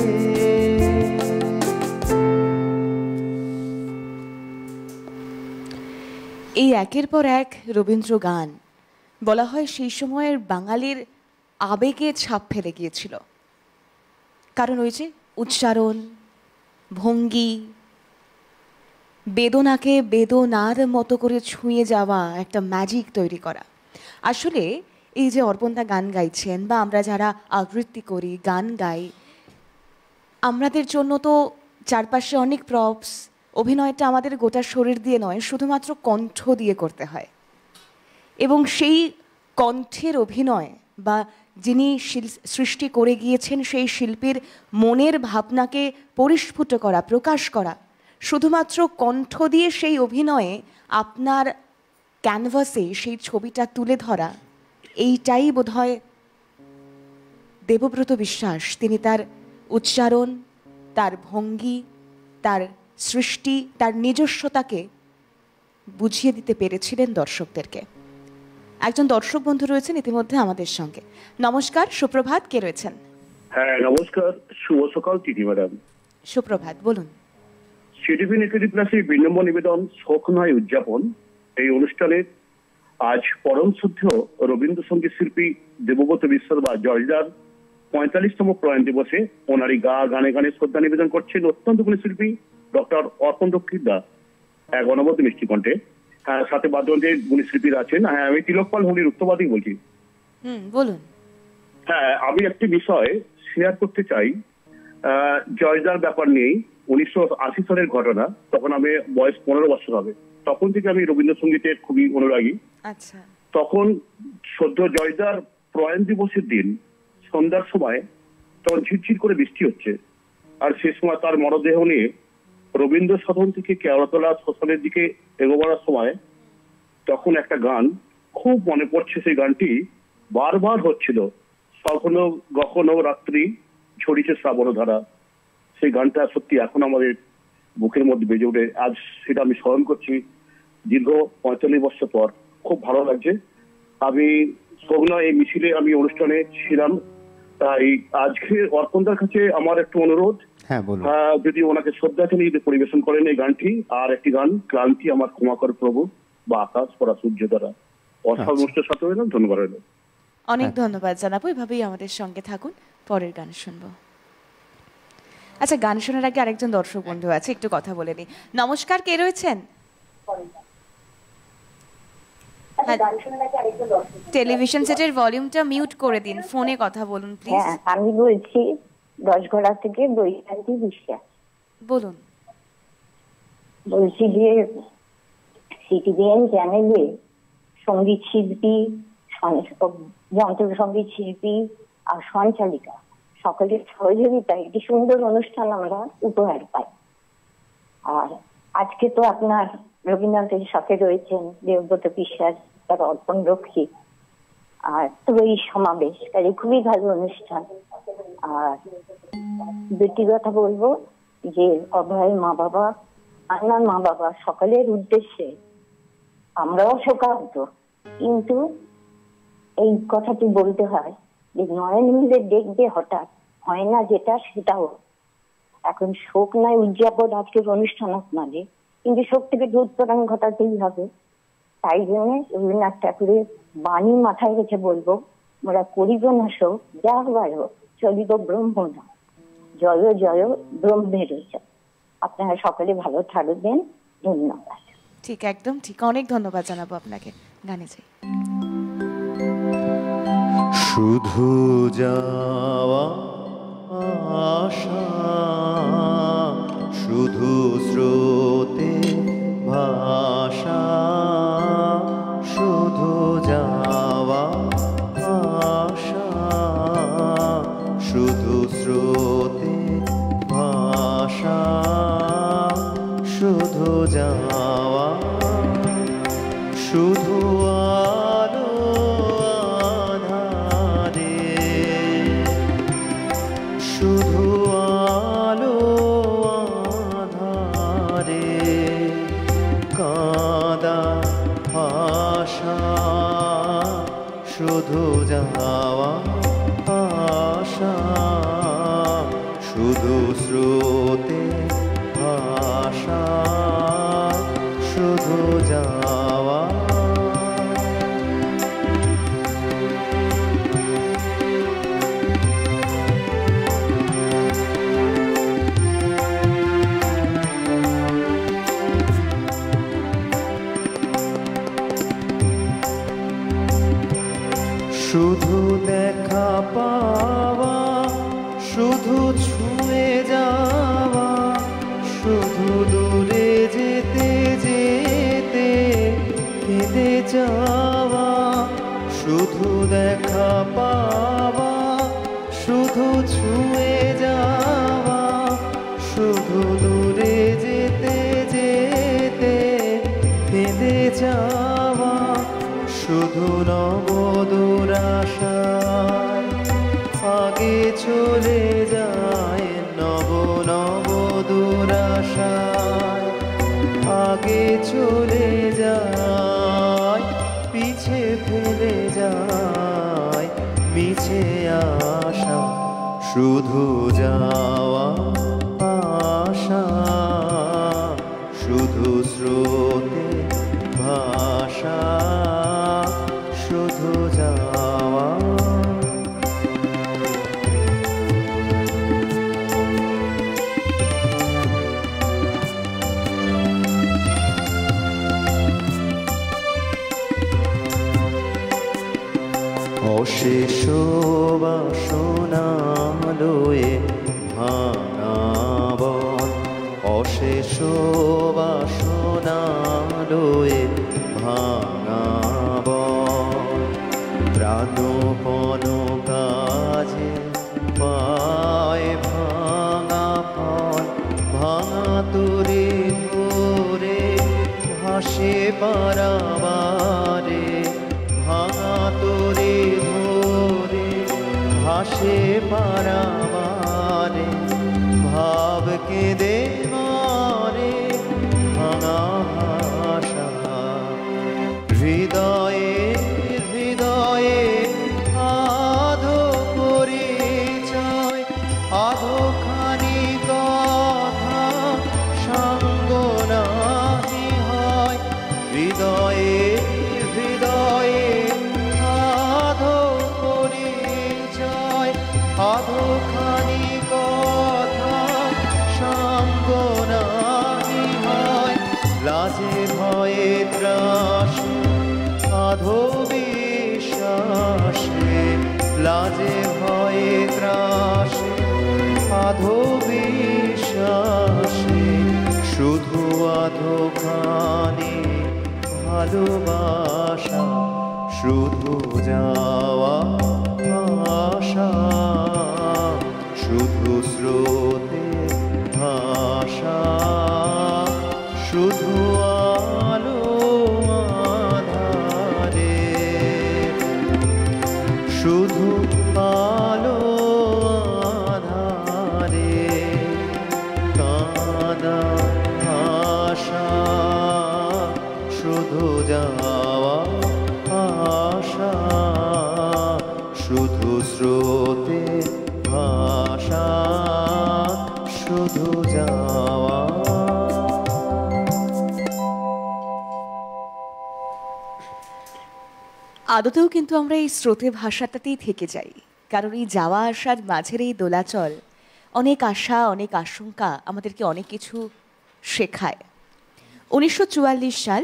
এই একের পর এক রবীন্দ্র গান বলা হয় সেই সময়ের বাঙালির আবেগে ছাপ ফেলে গিয়েছিল, কারণ ওই যে উচ্চারণ, ভঙ্গি, বেদনাকে বেদনার মতো করে ছুঁয়ে যাওয়া, একটা ম্যাজিক তৈরি করা। আসলে এই যে অর্পণদা গান গাইছেন বা আমরা যারা আবৃত্তি করি, গান গাই, আমাদের জন্য তো চারপাশে অনেক প্রপস, অভিনয়টা আমাদের গোটা শরীর দিয়ে নয়, শুধুমাত্র কণ্ঠ দিয়ে করতে হয়। এবং সেই কণ্ঠের অভিনয় বা যিনি সৃষ্টি করে গিয়েছেন সেই শিল্পীর মনের ভাবনাকে পরিস্ফুট করা, প্রকাশ করা, শুধুমাত্র কণ্ঠ দিয়ে সেই অভিনয়ে আপনার ক্যানভাসে সেই ছবিটা তুলে ধরা, এইটাই বোধহয় দেবব্রত বিশ্বাস তিনি তার উচ্চারণ, তার ভঙ্গি, তার সৃষ্টি, তার নিজস্বতাকে বুঝিয়ে দিতে পেরেছিলেন দর্শকদেরকে। একজন দর্শক বন্ধু রয়েছেন ইতিমধ্যে আমাদের সঙ্গে। নমস্কার, সুপ্রভাত, কে রয়েছেন? হ্যাঁ নমস্কার, শুভ সকাল তিথি ম্যাডাম। সুপ্রভাত, বলুন। সিটিভি নেকেডি প্লাসের বিনম্র নিবেদন শোক নয় উদযাপন এই অনুষ্ঠানে আজ পরম শুদ্ধ রবীন্দ্রসঙ্গীত শিল্পী দেবব্রত বিশ্বাস বা জয়দার 45তম প্রয়াণ দিবসে ওনারই গানে গানে শ্রদ্ধা নিবেদন করছেন অত্যন্ত গুণী শিল্পী ডক্টর অর্পণ রক্ষিত দা এক অনবদ্য মিষ্টি কণ্ঠে। হ্যাঁ, সাথে বাদ্যযন্ত্রের গুণী শিল্পীরা আছেন। হ্যাঁ, আমি তিলকপাল হলির উত্তরবাদী বলছি। বলুন। হ্যাঁ, আমি একটি বিষয় শেয়ার করতে চাই জয়দার ব্যাপার নিয়েই। 1980 সালের ঘটনা, তখন আমি বয়স 15 বছর হবে। তখন থেকে আমি রবীন্দ্রসঙ্গীতের খুবই অনুরাগী। আচ্ছা। তখন সদ্য জয়দার প্রয়াণ দিবসের দিন সন্ধ্যার সময় তখন ঝিরঝির করে বৃষ্টি হচ্ছে, আর সে সময় তার মরদেহ নিয়ে রবীন্দ্র সদন থেকে কেওড়াতলা শ্মশানের দিকে এগোবার সময় তখন একটা গান খুব মনে পড়ছে। সেই গানটি বারবার হচ্ছিল, কখনো গখনো রাত্রি ঝরিছে শ্রাবণ ধারা। সেই গানটা সত্যি এখন আমাদের বুকের মধ্যে বেজে ওঠে। আজ সেটা আমি স্মরণ করছি দীর্ঘ 45 বছর পর। খুব ভালো লাগছে। আমি সগ্ন এই মিছিলে আমি অনুষ্ঠানে ছিলাম, তাই আজকে অর্পণদার কাছে আমার একটু অনুরোধ, হ্যাঁ বলুন। যদি ওনাকে শ্রদ্ধা জানিয়ে যদি পরিবেশন করেন এই গানটি, আর একটি গান ক্লান্তি আমার ক্ষমা কর প্রভু বা আকাশ পরা সূর্য দ্বারা। অসামষ্ট সাথে হইলাম, ধন্যবাদ রইল। অনেক ধন্যবাদ জানাবো, এভাবেই আমাদের সঙ্গে থাকুন। পরের গান শুনবো। আচ্ছা, গান শোনার আগে আরেকজন দর্শক বন্ধু আছে, একটু কথা বলে নিই। নমস্কার, কে রয়েছেন? টেলিভিশন সেটের ভলিউমটা মিউট করে দিন, ফোনে কথা বলুন প্লিজ। হ্যাঁ, আমি বলছি দশঘড়া থেকে বৈশাখী বিশ্বাস বলুন। বলছি যে সিটিভিএন চ্যানেলে সঙ্গীত শিল্পী, যন্ত্র সঙ্গীত শিল্পী আর সঞ্চালিকা সকলের সহযোগিতায় একটি সুন্দর অনুষ্ঠান আমরা উপহার পাই। আর আজকে তো আপনার রবীন্দ্রনাথের সাথে রয়েছেন দেবব্রত বিশ্বাস, তার অর্পণ রক্ষী, আর তো এই সমাবেশ, তাই খুবই ভালো অনুষ্ঠান। আর দুটি কথা বলবো যে অভয় মা বাবা, আন্নার মা বাবা সকলের উদ্দেশ্যে আমরাও শোকাহত, কিন্তু এই কথাটি বলতে হয় যে নয়ন মিলে দেখবে হঠাৎ হয় না যেটা সেটাও। এখন শোক নয় উদযাপন আজকের অনুষ্ঠান আপনাদের, কিন্তু শোক থেকে দূরত্বরাং ঘটাতেই হবে। তাই জন্য রবীন্দ্রনাথ ঠাকুরের বাণী মাথায় রেখে বলবো, মোরা করিব না শোক, যা হবার হোক চলিব ব্রহ্ম না, জয় জয় ব্রহ্মের জয়। আপনারা সকলে ভালো থাকবেন, ধন্যবাদ। ঠিক, একদম ঠিক, অনেক ধন্যবাদ জানাবো আপনাকে। গানে যাই। শুধু যাওয়া আশা, শুধু স্রোতে ভাষা, শুধু যাওয়া আশা, শুধু স্রোতে ভাষা, শুধু যাওয়া, শুধু আলো আধারে, শুধু আলো আধারে, কাঁদা আশা, শুধু যাওয়া আশা, শুধু স্রোতে ভাষা, শুধু যাওয়া। শুধু দেখা পাওয়া, শুধু ছুঁয়ে যাওয়া, শুধু দূরে যেতে যেতে কেঁদে যাওয়া, শুধু দেখা পাওয়া, শুধু ছুঁয়ে যাওয়া, শুধু দূরে যেতে যেতে কেঁদে যাওয়া, শুধু নবদূর আশায় আগে চলে যায়, নব নবদূর আশায় আগে চলে যায়, পিছে ফেলে যায় মিছে আশা, শুধু যাওয়া আশা, শুধু স্রোতে ভাষা, শুধু যাওয়া। অশেষ বাসনা লয়ে ভাঙাবন, অশেষ বাসনা লয়ে ভাঙাবন, প্রাণপণ কাজে পায় ভাঙা ফল, ভাঙা তোরে ধরে ভাসে পারাবারে, ভাঙা তোরে ধরে ভাসে পারাবারে, ভাব কেঁদে মারে ভাঙা ভাষা, হৃদয়ে হৃদয়ে আধো করে আধো বিশ্বাসে লাজে ভয়ে ত্রাসে, আধো বিশ্বাসে শুধু আধো খানে ভালোবাসা, শুধু যাওয়া আশা, শুধু স্রোতে ভাষা, শুধু আলো আধারে, শুধু আলো আধারে কাঁদা আশা, শুধু যাওয়া আশা, শুধু স্রোতে ভাষা, শুধু যাওয়া। আদতেও কিন্তু আমরা এই স্রোতে ভাষাটাতেই থেকে যাই, কারণ এই যাওয়া আসার মাঝের এই দোলাচল অনেক আশা, অনেক আশঙ্কা আমাদেরকে অনেক কিছু শেখায়। 1944 সাল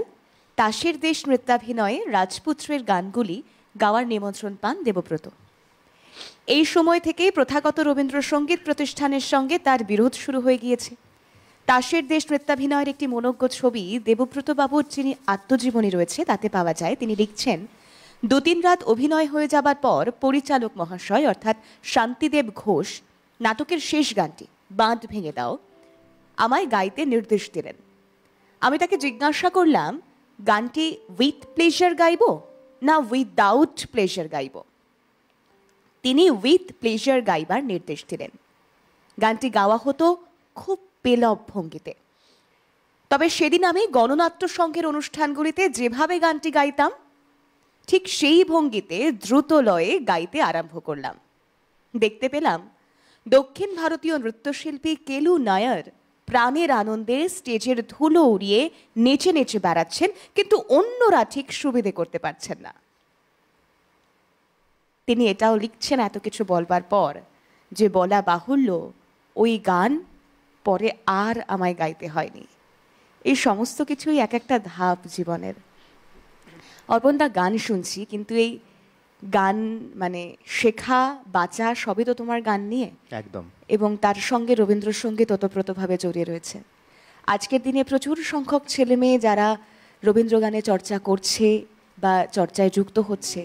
তাসের দেশ নৃত্যাভিনয়ে রাজপুত্রের গানগুলি গাওয়ার নিমন্ত্রণ পান দেবব্রত। এই সময় থেকেই প্রথাগত রবীন্দ্রসঙ্গীত প্রতিষ্ঠানের সঙ্গে তার বিরোধ শুরু হয়ে গিয়েছে। তাসের দেশ নৃত্যাভিনয়ের একটি মনোজ্ঞ ছবি দেবব্রত বাবুর যিনি আত্মজীবনী রয়েছে তাতে পাওয়া যায়। তিনি লিখছেন, 2-3 রাত অভিনয় হয়ে যাবার পর পরিচালক মহাশয় অর্থাৎ শান্তিদেব ঘোষ নাটকের শেষ গানটি বাঁধ ভেঙে দাও আমায় গাইতে নির্দেশ দিলেন। আমি তাকে জিজ্ঞাসা করলাম, গানটি উইথ প্লেজার গাইব না উইদাউট প্লেজার গাইব? তিনি উইথ প্লেজার গাইবার নির্দেশ দিলেন। গানটি গাওয়া হতো খুব পেলব ভঙ্গিতে। তবে সেদিন আমি গণনাট্য সংঘের অনুষ্ঠানগুলিতে যেভাবে গানটি গাইতাম ঠিক সেই ভঙ্গিতে দ্রুত লয়ে গাইতে আরম্ভ করলাম। দেখতে পেলাম দক্ষিণ ভারতীয় নৃত্যশিল্পী কেলু নায়ার প্রাণের আনন্দে স্টেজের ধুলো উড়িয়ে নেচে নেচে বেড়াচ্ছেন, কিন্তু অন্যরা ঠিক সুবিধে করতে পারছেন না। তিনি এটাও লিখছেন এত কিছু বলবার পর যে বলা বাহুল্য, ওই গান পরে আর আমায় গাইতে হয়নি। এই সমস্ত কিছুই এক একটা ধাপ জীবনের। অর্পণদা, গান শুনছি, কিন্তু এই গান মানে শেখা বাঁচা সবই তো তোমার গান নিয়ে, একদম, এবং তার সঙ্গে রবীন্দ্রসঙ্গীত ওতপ্রোতভাবে জড়িয়ে রয়েছে। আজকের দিনে প্রচুর সংখ্যক ছেলে মেয়ে যারা রবীন্দ্র গানে চর্চা করছে বা চর্চায় যুক্ত হচ্ছে,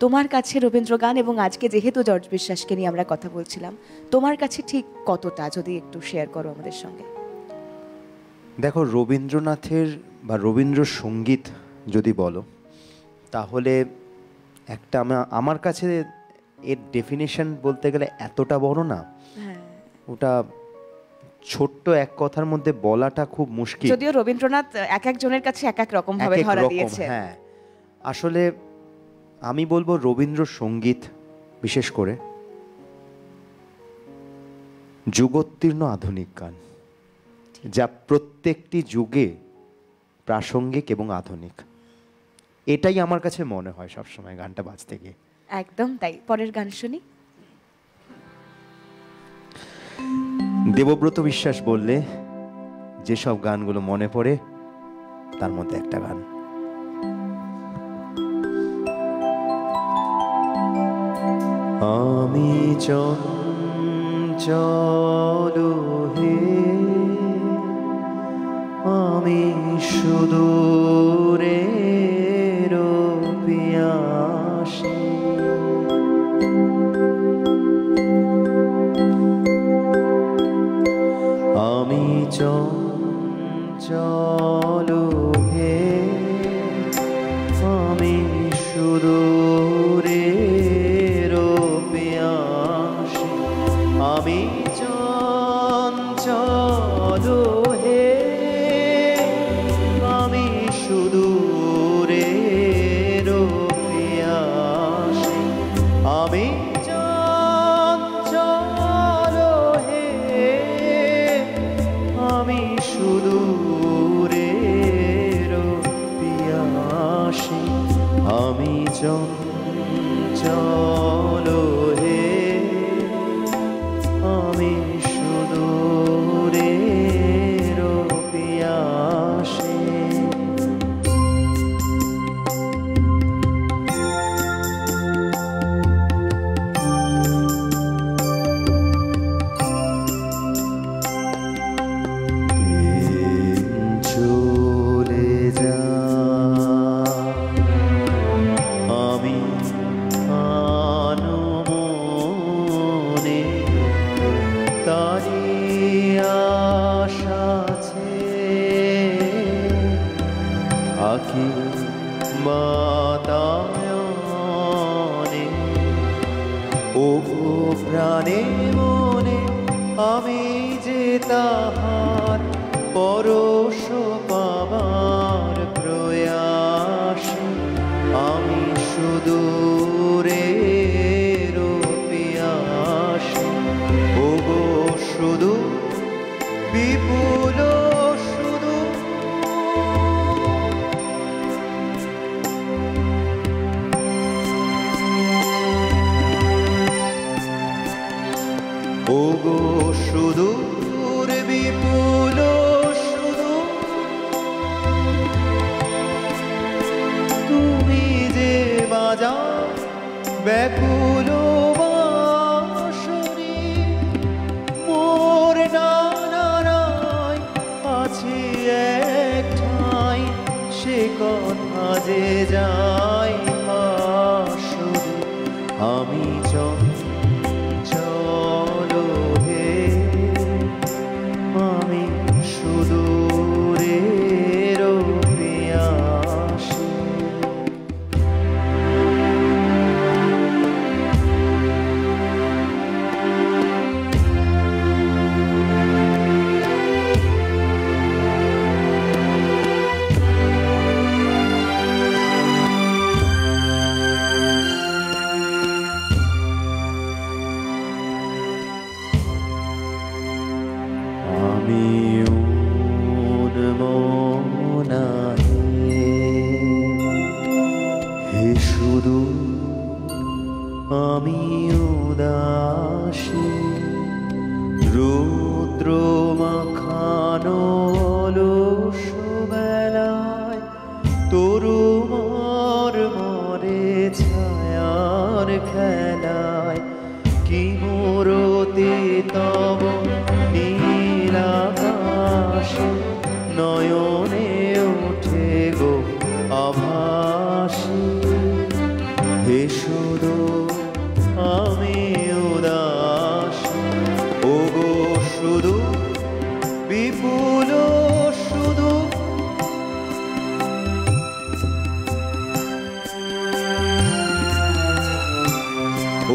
তোমার কাছে রবীন্দ্র গান, এবং আজকে যেহেতু জর্জ বিশ্বাসকে নিয়ে আমরা কথা বলছিলাম, তোমার কাছে ঠিক কতটা যদি একটু শেয়ার করো আমাদের সঙ্গে। দেখো, রবীন্দ্রনাথের বা রবীন্দ্রসঙ্গীত যদি বলো তাহলে একটা আমার কাছে এর ডেফিনেশন বলতে গেলে এতটা বড় না, ওটা ছোট্ট এক কথার মধ্যে বলাটা খুব মুশকিল। যদিও রবীন্দ্রনাথ এক একজনের কাছে এক এক রকম ভাবে ধরা দিয়েছে। হ্যাঁ, আসলে আমি বলবো রবীন্দ্রসঙ্গীত বিশেষ করে যুগোত্তীর্ণ আধুনিক গান, যা প্রত্যেকটি যুগে প্রাসঙ্গিক এবং আধুনিক। এটাই আমার কাছে মনে হয় সবসময় গানটা বাজতে গিয়ে। একদম তাই। পরের গান শুনি। দেবব্রত বিশ্বাস বললে যেসব গানগুলো মনে পড়ে তার মধ্যে একটা গান। আমি চঞ্চল হে, আমি সুদূরের পিয়াসী, আমি চঞ্চল হে, আমি সুদূরের পিয়াসী, আমি চঞ্চল হে, আমি সুদূরের পিয়াসী, আমি চঞ্চল হে, আমি সুদূরের পিয়াসী, আমি চঞ্চল হে, আমি সুদূরের পিয়াসী। ডাকি বাতায়নে। ও প্রাণে মনে আমি যে তাহার পরশ পাবার প্রয়াস, আমি সুদূরের পিয়াস। ও গো সুদূর বিপুল সুদূর, ও গো সুদূর বিপুল সুদূর, তুমি যে বাজাও ব্যাকুল বাঁশরি, মোর ডানায় আছে এক ঠাঁই, সে কথা যে যায় পাশরি। আমি চঞ্চল হে, আমি সুদূরের পিয়াসী। আমি উন্মনাহে হে সুদূর, আমি উদাসী রুদ্র মাখানো অলস বেলায়, তরুমার মরে ছায়ার খেলায়। কি মোরতে তব নীল আকাশে, নয়নে ওঠে গো আভাসী। হে সুদূর আমি উদাসী, ও গো সুদূর বিপুল সুদূর,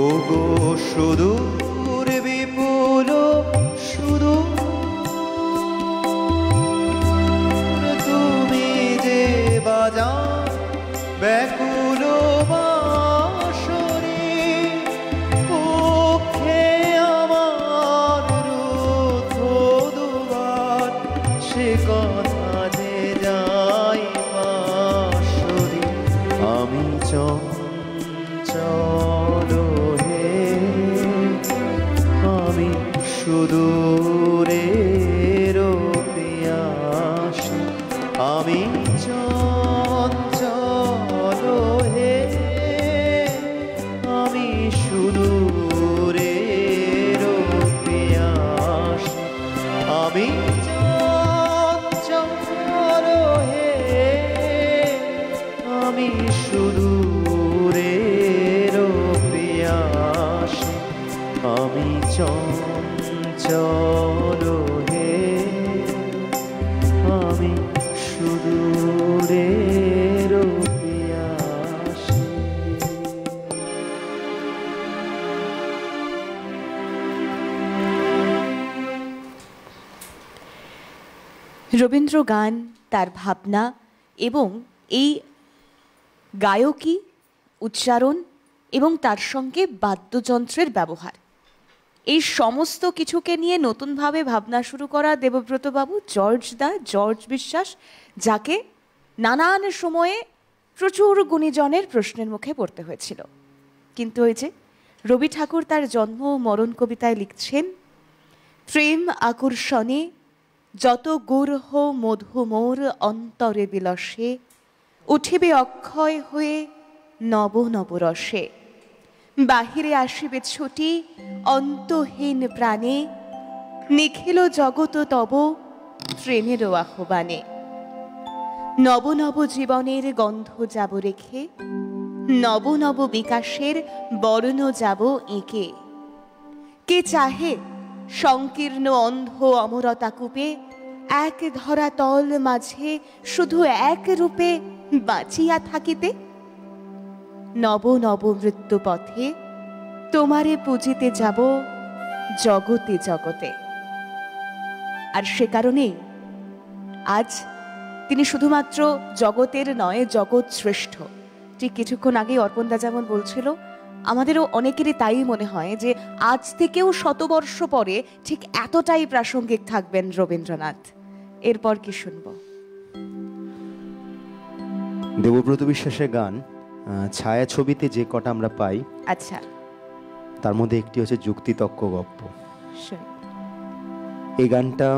ও গো সুদূর বিপুল সুদূর, তুমি যে বাজাও ব্যাকুল বাঁশরি, পক্ষে আমার রুদ্ধ দুবার, সে কথা যে যায় পাশরি। আমি চঞ্চল হে, আমি সুদূরের পিয়াসী। আমি চঞ্চল হে, আমি সুদূরের পিয়াসী। আমি চঞ্চল হে, আমি সুদূরের পিয়াসী। আমি চঞ্চল হে, আমি সুদূরের পিয়াসী। রবীন্দ্র গান, তার ভাবনা এবং এই গায়কী, উচ্চারণ এবং তার সঙ্গে বাদ্যযন্ত্রের ব্যবহার, এই সমস্ত কিছুকে নিয়ে নতুনভাবে ভাবনা শুরু করা দেবব্রতবাবু, জর্জ বিশ্বাস, যাকে নানান সময়ে প্রচুর গুণীজনের প্রশ্নের মুখে পড়তে হয়েছিল। কিন্তু ওই যে রবি ঠাকুর তার জন্ম ও মরণ কবিতায় লিখছেন, প্রেম আকর্ষণে যত গূঢ় মধু মোর অন্তরে বিলসে, উঠিবে অক্ষয় হয়ে নব নব রসে। বাহিরে আসিবে ছুটি অন্তহীন প্রাণে, নিখিল জগত তব প্রেমেরও আহ্বানে। নব নব জীবনের গন্ধ যাব রেখে, নব নব বিকাশের বর্ণ যাব এঁকে। কে চাহে সংকীর্ণ অন্ধ অমরতা কূপে এক ধরা তল মাঝে শুধু এক রূপে বাঁচিয়া থাকিতে? নব নব মৃত্যু পথে তোমারে পুজিতে যাব জগতে জগতে। আর সে কারণেই আজ তিনি শুধুমাত্র জগতের নয়, জগৎ শ্রেষ্ঠ। ঠিক কিছুক্ষণ আগে অর্পণদা যেমন বলছিল, আমাদেরও অনেকেরই তাই মনে হয় যে আজ থেকেও শতবর্ষ পরে ঠিক এতটাই প্রাসঙ্গিক থাকবেন রবীন্দ্রনাথ। এরপর কি শুনবো? দেবব্রত বিশ্বাসের গান ছায়াছবিতে যে কটা আমরা পাই, আচ্ছা, তার মধ্যে একটি হচ্ছে যুক্তিতক্ক গপ্প। শুনি। এই গানটা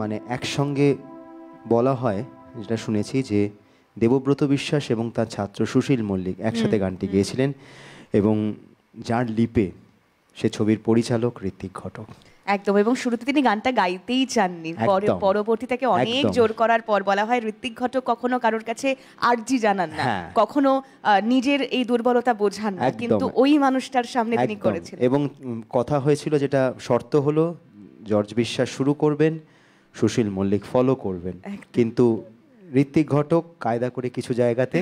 মানে একসঙ্গে বলা হয়, যেটা শুনেছি যে দেবব্রত বিশ্বাস এবং তার ছাত্র সুশীল মল্লিক একসাথে গানটি গেয়েছিলেন, এবং যার লিপে সে ছবির পরিচালক ঋত্বিক ঘটক। একদম, এবং শুরুতে তিনি গানটা গাইতেই চাননি, পরবর্তী থেকে অনেক জোর করার পর বলা হয় ঋত্বিক ঘটক কখনো কারোর কাছে আর্জি জানান না, কখনো নিজের এই দুর্বলতা বোঝান না, কিন্তু ওই মানুষটার সামনে তিনি করেছিলেন। এবং কথা হয়েছিল, যেটা শর্ত হলো জর্জ বিশ্বাস শুরু করবেন, সুশীল মল্লিক ফলো করবেন, কিন্তু ঋত্বিক ঘটক কায়দা করে কিছু জায়গাতে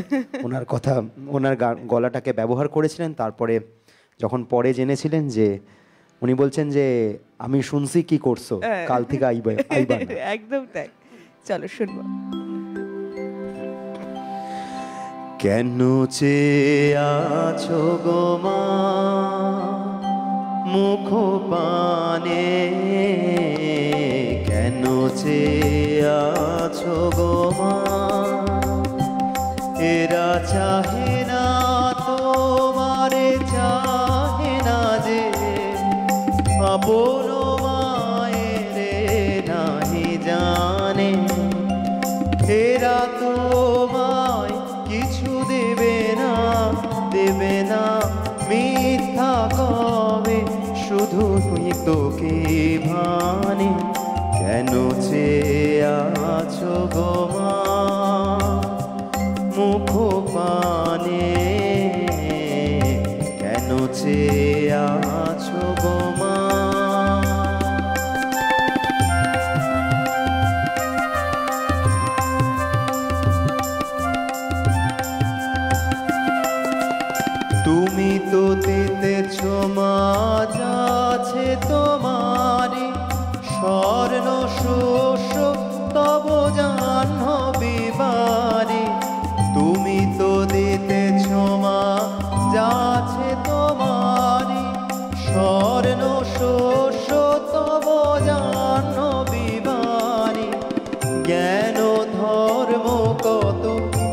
ওনার কথা, ওনার গলাটাকে ব্যবহার করেছিলেন। তারপরে যখন পরে জেনেছিলেন যে উনি বলছেন যে আমি শুনছি কি করছো, কাল থেকে আইবা না। একদম তাই। চলো শুনবো। কেন চেয়ে আছো গো মা মুখ পানে, কেন চেয়ে আছো গো মা, এরা চাহে না তোমারে, চাহে না যে আপন মায়ের নাহি জানে, এরা তোমায় কিছু দেবে না, দেবে না, মিথ্যা কবে শুধু তুই তোকে ভানে, কেন চেয়ে আছো গো মা মুখ পানে, কেন চেয়ে আছো গো মা। তুমি তো দিতেছ মা যাচ্ছে তোমারি, স্বর্ণ শস্য তব জাহ্নবী বাড়ি, তুমি তো দিতেছ মা যাচ্ছে তোমারি, স্বর্ণ শস্য তব জাহ্নবী বাড়ি, জ্ঞান ধর্ম কত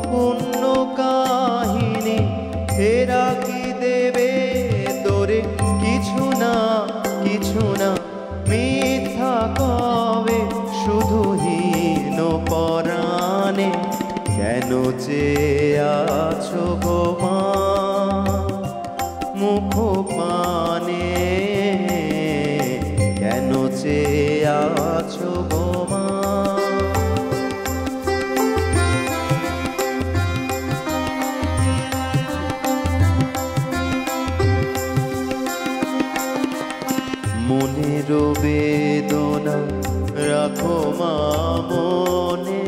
পুণ্য কাহিনী, এরা কি দেবে তোরে কিছু না, কিছু না, মিথ্যা কবে শুধু হীন পরাণে, কেন চেয়ে আছো গো মা মুখ পানে, কেন চেয়ে আছো গো মা। মনের বেদনা রাখো মা মনে,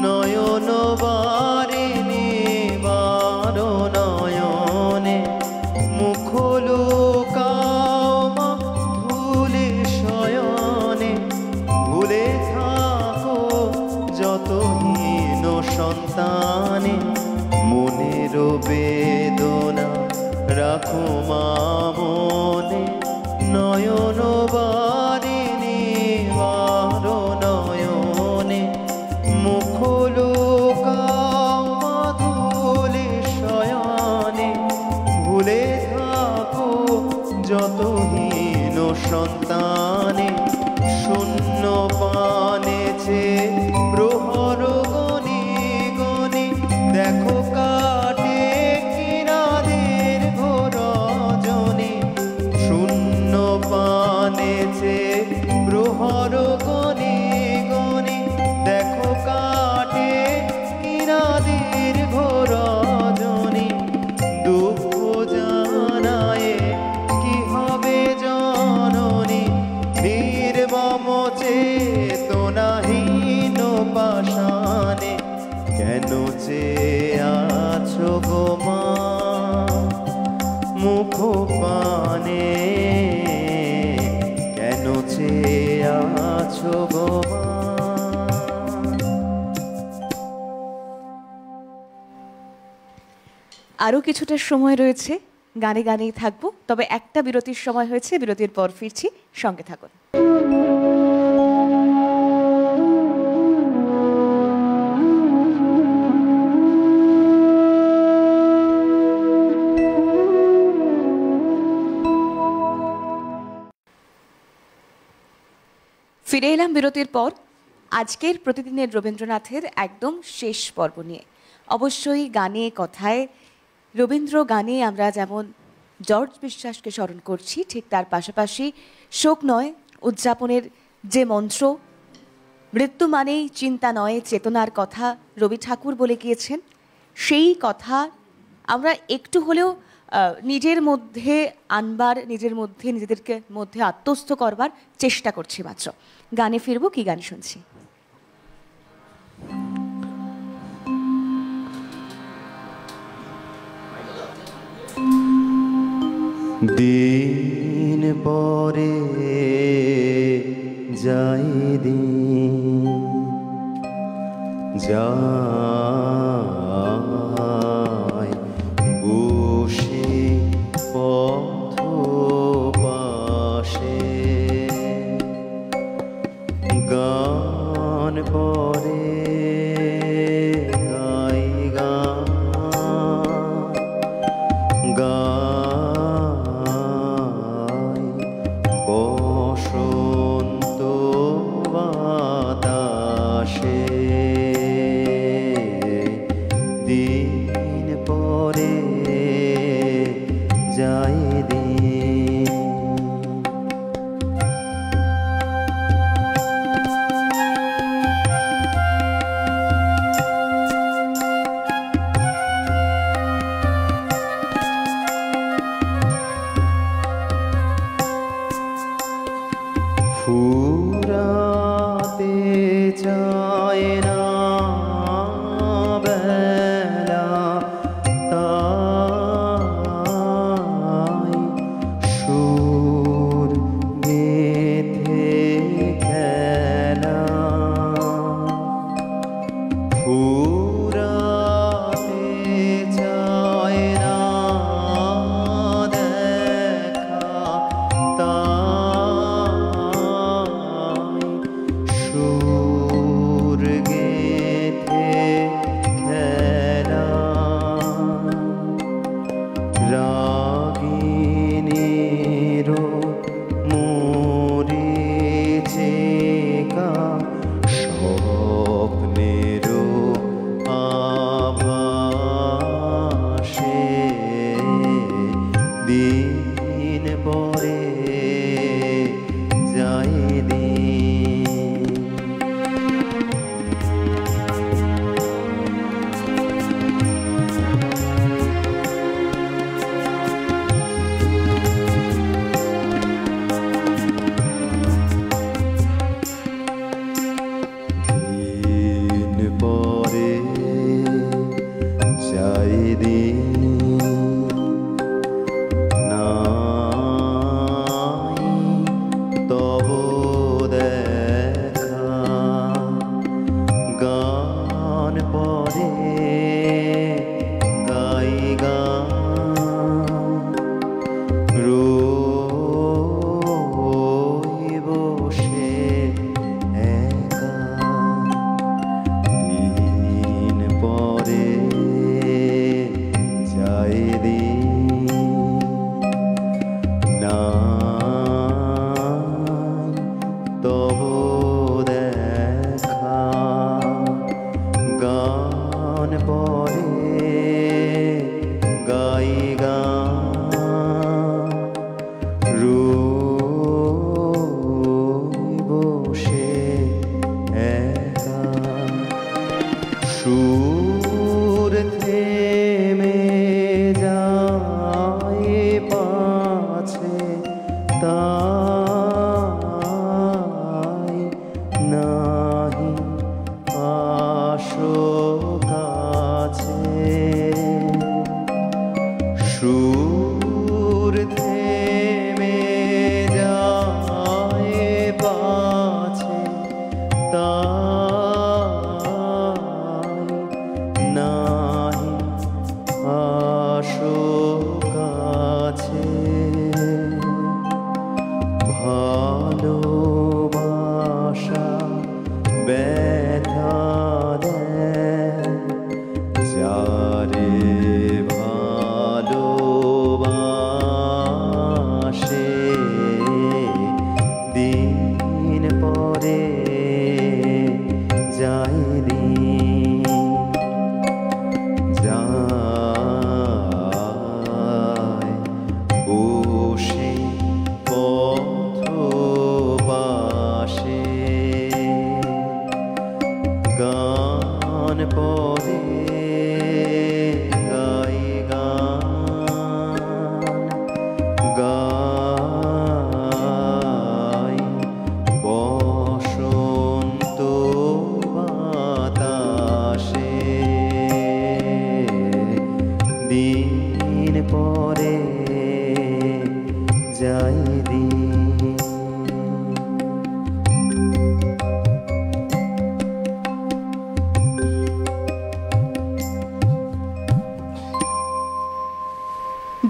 নয়ন বারিণী বারো নয়নে, মুখ লুকাও মা ভুলে শয়নে, ভুলে থাকো যত হীন সন্তানে, মনের বেদনা রাখো মা মনে, নয়ন বারিণী বারো নয়নে, মুখ লুকাও মা ধুলে শয়নে, ভুলে থাকো যত হীন সন্তানে, শূন্য পানেছে প্রহর গনি গনি, দেখো কাটে কিনাদের ঘোর রজনী, শূন্য পানেছে প্রহর গনি গনি, দেখো কাটে কিনাদের ঘোর রজনী, দুঃখ জানায়ে কি হবে জননী, নির্মম চেতনা পাষাণে কেন চেয়ে আছো গো মা মুখ পানে কেন চেয়ে আছো গো মা। আরও কিছুটা সময় রয়েছে, গানে গানেই থাকবো, তবে একটা বিরতির সময় হয়েছে, বিরতির পর ফিরছি, সঙ্গে থাকুন। ফিরে এলাম বিরতির পর আজকের প্রতিদিনের রবীন্দ্রনাথের একদম শেষ পর্ব নিয়ে। অবশ্যই গানে কথায় রবীন্দ্র গানে আমরা যেমন জর্জ বিশ্বাসকে স্মরণ করছি, ঠিক তার পাশাপাশি শোক নয় উদযাপনের যে মন্ত্র, মৃত্যু মানেই চিন্তা নয় চেতনার কথা রবি ঠাকুর বলে গিয়েছেন, সেই কথা আমরা একটু হলেও নিজের মধ্যে আনবার, নিজের মধ্যে নিজেদেরকে মধ্যে আত্মস্থ করবার চেষ্টা করছি মাত্র। গানে ফিরবো, কি গান শুনছি? দিন পরে যাই দিন যাই বসে পথ পাশে গান পরে গাই গান গাই বসন্ত বাতাসে দিন পরে যাই দিন। ফুরাতে চায় না বেলা তাই সুর গেথে খেলা ফুরাতে চায় না দেখা তাই সুর গেথে খেলা রাগিনীরও মরিচে কা স্বপ্নেরও আভাসে দিন পরে যাই দিন। দিন পরে যাই দিন নাই তব দেখা গান পরে গাই গান রই বসে একা দিন পরে যাই দিন নাই তব দেখা গান পরে গাই গান রই বসে একা সুর থেমে যায় পাছে তাই পদে গাই গান, গাই বসন্ত বাতাসে, দিন পরে যাই দিন।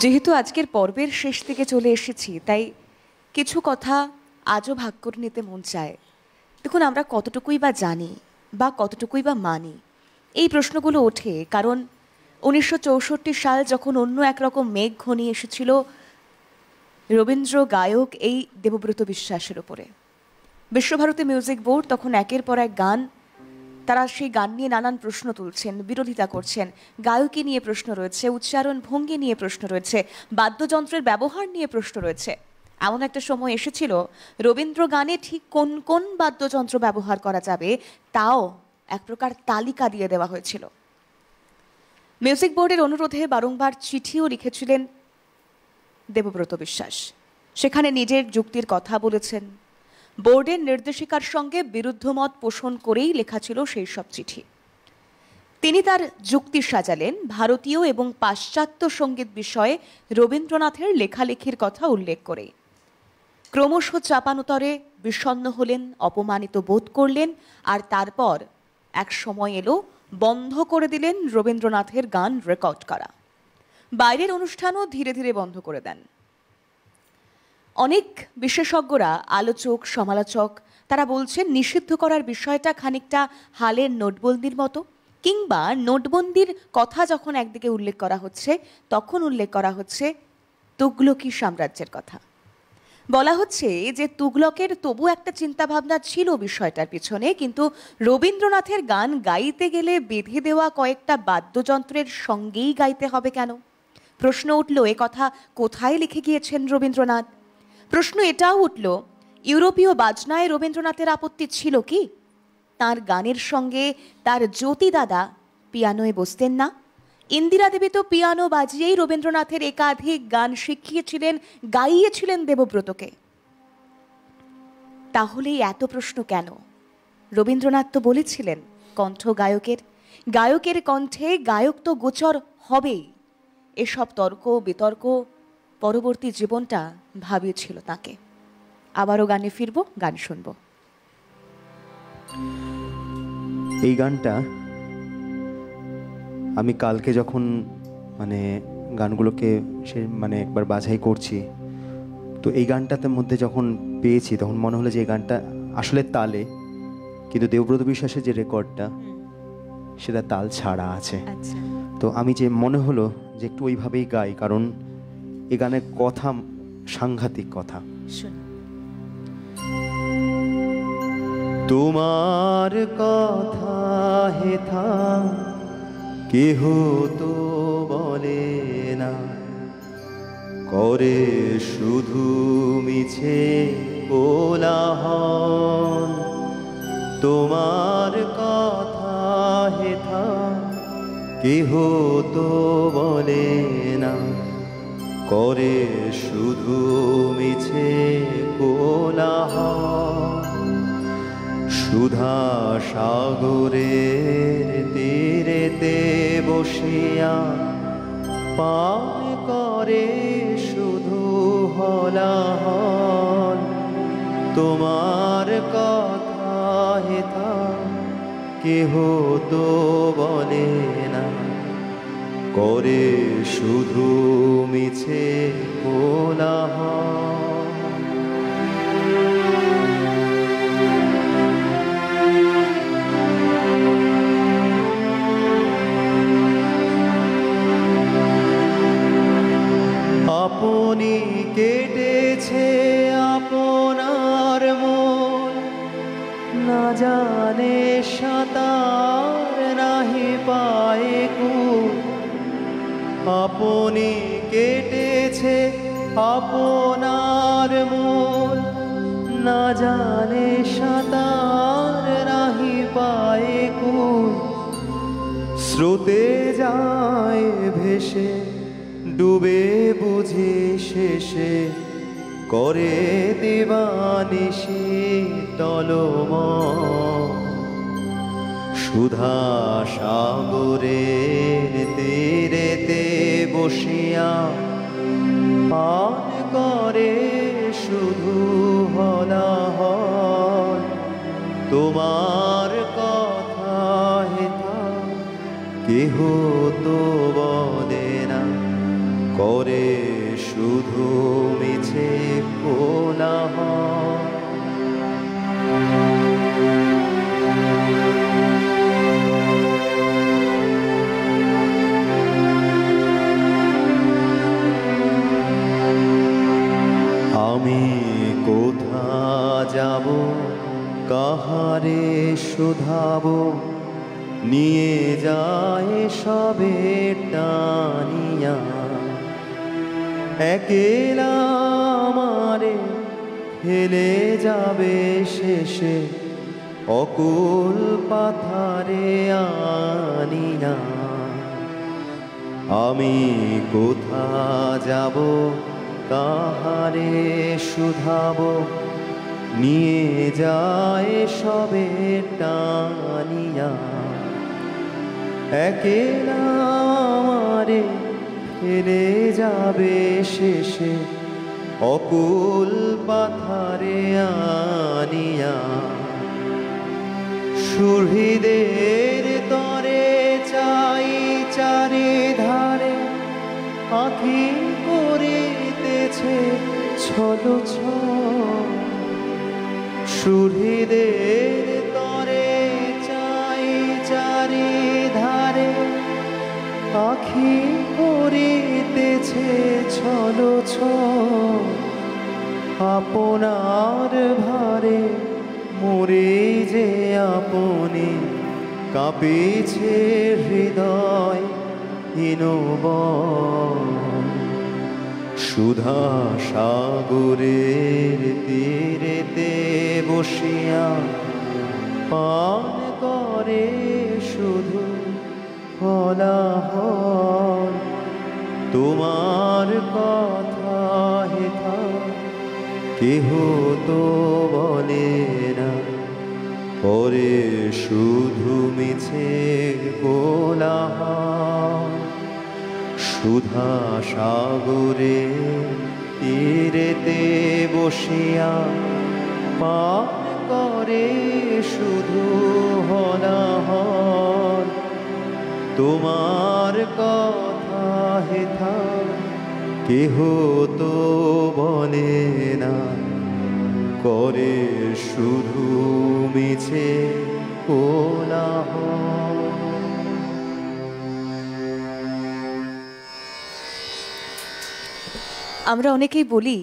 যেহেতু আজকের পর্বের শেষ দিকে চলে এসেছি, তাই কিছু কথা আজও ভাগ করে নিতে মন চায়। দেখুন, আমরা কতটুকুই বা জানি বা কতটুকুই বা মানি, এই প্রশ্নগুলো ওঠে কারণ 1964 সাল যখন অন্য একরকম মেঘ ঘনিয়ে এসেছিল রবীন্দ্র গায়ক এই দেবব্রত বিশ্বাসের ওপরে, বিশ্বভারতী মিউজিক বোর্ড তখন একের পর এক গান, তারা সেই গান নিয়ে নানান প্রশ্ন তুলছেন, বিরোধিতা করছেন। গায়কী নিয়ে প্রশ্ন রয়েছে, উচ্চারণ ভঙ্গি নিয়ে প্রশ্ন রয়েছে, বাদ্যযন্ত্রের ব্যবহার নিয়ে প্রশ্ন রয়েছে। এমন একটা সময় এসেছিল রবীন্দ্র গানে ঠিক কোন কোন বাদ্যযন্ত্র ব্যবহার করা যাবে তাও এক প্রকার তালিকা দিয়ে দেওয়া হয়েছিল। মিউজিক বোর্ডের অনুরোধে বারংবার চিঠিও লিখেছিলেন দেবব্রত বিশ্বাস, সেখানে নিজের যুক্তির কথা বলেছেন। বোর্ডের নির্দেশিকার সঙ্গে বিরুদ্ধ মত পোষণ করেই লেখা ছিল সেই সব চিঠি। তিনি তার যুক্তি সাজালেন ভারতীয় এবং পাশ্চাত্য সঙ্গীত বিষয়ে রবীন্দ্রনাথের লেখালেখির কথা উল্লেখ করে। ক্রমশ চাপানুতরে বিষণ্ণ হলেন, অপমানিত বোধ করলেন, আর তারপর এক সময় এলো বন্ধ করে দিলেন রবীন্দ্রনাথের গান রেকর্ড করা। বাইরের অনুষ্ঠানও ধীরে ধীরে বন্ধ করে দেন। অনেক বিশেষজ্ঞরা, আলোচক, সমালোচক, তারা বলছেন নিষিদ্ধ করার বিষয়টা খানিকটা হালের নোটবন্দির মতো, কিংবা নোটবন্দির কথা যখন একদিকে উল্লেখ করা হচ্ছে তখন উল্লেখ করা হচ্ছে তুগলকি সাম্রাজ্যের কথা। বলা হচ্ছে যে তুগলকের তবু একটা চিন্তাভাবনা ছিল বিষয়টার পিছনে, কিন্তু রবীন্দ্রনাথের গান গাইতে গেলে বেঁধে দেওয়া কয়েকটা বাদ্যযন্ত্রের সঙ্গেই গাইতে হবে কেন? প্রশ্ন উঠল, এ কথা কোথায় লিখে গিয়েছেন রবীন্দ্রনাথ? প্রশ্ন এটাও উঠল, ইউরোপীয় বাজনায় রবীন্দ্রনাথের আপত্তি ছিল কি? তার গানের সঙ্গে তার জ্যোতি দাদা পিয়ানোয় বসতেন না? ইন্দিরা দেবী তো পিয়ানো বাজিয়েই রবীন্দ্রনাথের একাধিক গান শিখিয়েছিলেন, গাইয়েছিলেন দেবব্রতকে। তাহলে এত প্রশ্ন কেন? রবীন্দ্রনাথ তো বলেছিলেন কণ্ঠ গায়কের, গায়কের কণ্ঠে গায়ক তো গোচর হবেই। এসব তর্ক বিতর্ক পরবর্তী জীবনটা ভাবিয়েছিল তাকে। আবারও গানে ফিরবো, গান শুনবো। এই গানটা আমি কালকে যখন গানগুলোকে একবার বাছাই করছি, তো এই গানটাতে মধ্যে যখন পেয়েছি তখন মনে হলো যে এই গানটা আসলে তালে, কিন্তু দেবব্রত বিশ্বাসের যে রেকর্ডটা সেটা তাল ছাড়া আছে। তো আমি যে মনে হলো যে একটু ওইভাবেই গাই, কারণ এই গানের কথা সাংঘাতিক কথা। তোমার কথা হেথা কেহ তো বলে না, করে শুধু মিছে কোলাহল। তোমার কথা হেথা কেহ তো বলে না, করে শুধু মিছে কোলাহল। সুধা সাগরের তীরেতে বসিয়া পান করে শুধু হলাহল। তোমার কথা হেথা কেহ তো বলে না, করে শুধু মিছে কোলাহল। আপনি কেটেছে আপনার মন, না জানে সাঁতার নাহি পায়ে কুল। আপনি কেটেছে আপনার মন, না জানে সাঁতার নাহি পায়ে কুল। স্রোতে যায় ভেসে ডুবে বুঝি শেষে করে দিবানিশি টলমল। সুধা সাগরের তীরেতে বসিয়া পান করে শুধু হলাহল। তোমার কথা হেথা কেহ তো বলে না, করে শুধু মিছে কোলাহল। আমি কোথা যাব, কাহারে শুধাব, নিয়ে যায় সবে টানিয়া। একেলা আমারে ফেলে যাবে শেষে অকুল পাথারে আনিয়া। আমি কোথা যাব, কাহারে শুধাব, নিয়ে যায় সবে টানিয়া। একেলা আমারে ফেলে যাবে শেষে অকুল পাথারে আনিয়া। সুহৃদের তরে চাই চারি ধারে, আঁখি করিতেছে ছলো ছল। সুহৃদের তরে চাই চারি ধারে, আঁখি করিতেছে ছলো ছল। আপনার ভারে মরে যে আপনি, কাঁপিছে হৃদয় হীনবল। সুধা সাগরের তীরেতে বসিয়া পান করে শুধু হলাহল। তোমার কথা হেথা কেহ তো বলে না, করে শুধু মিছে কোলাহল। সুধা সাগরে তীরেতে বসিয়া পান করে শুধু হলাহল। তোমার কথা হেথা কেহ তো বলে না, করে শুধু মিছে কোলাহল। আমরা অনেকেই বলি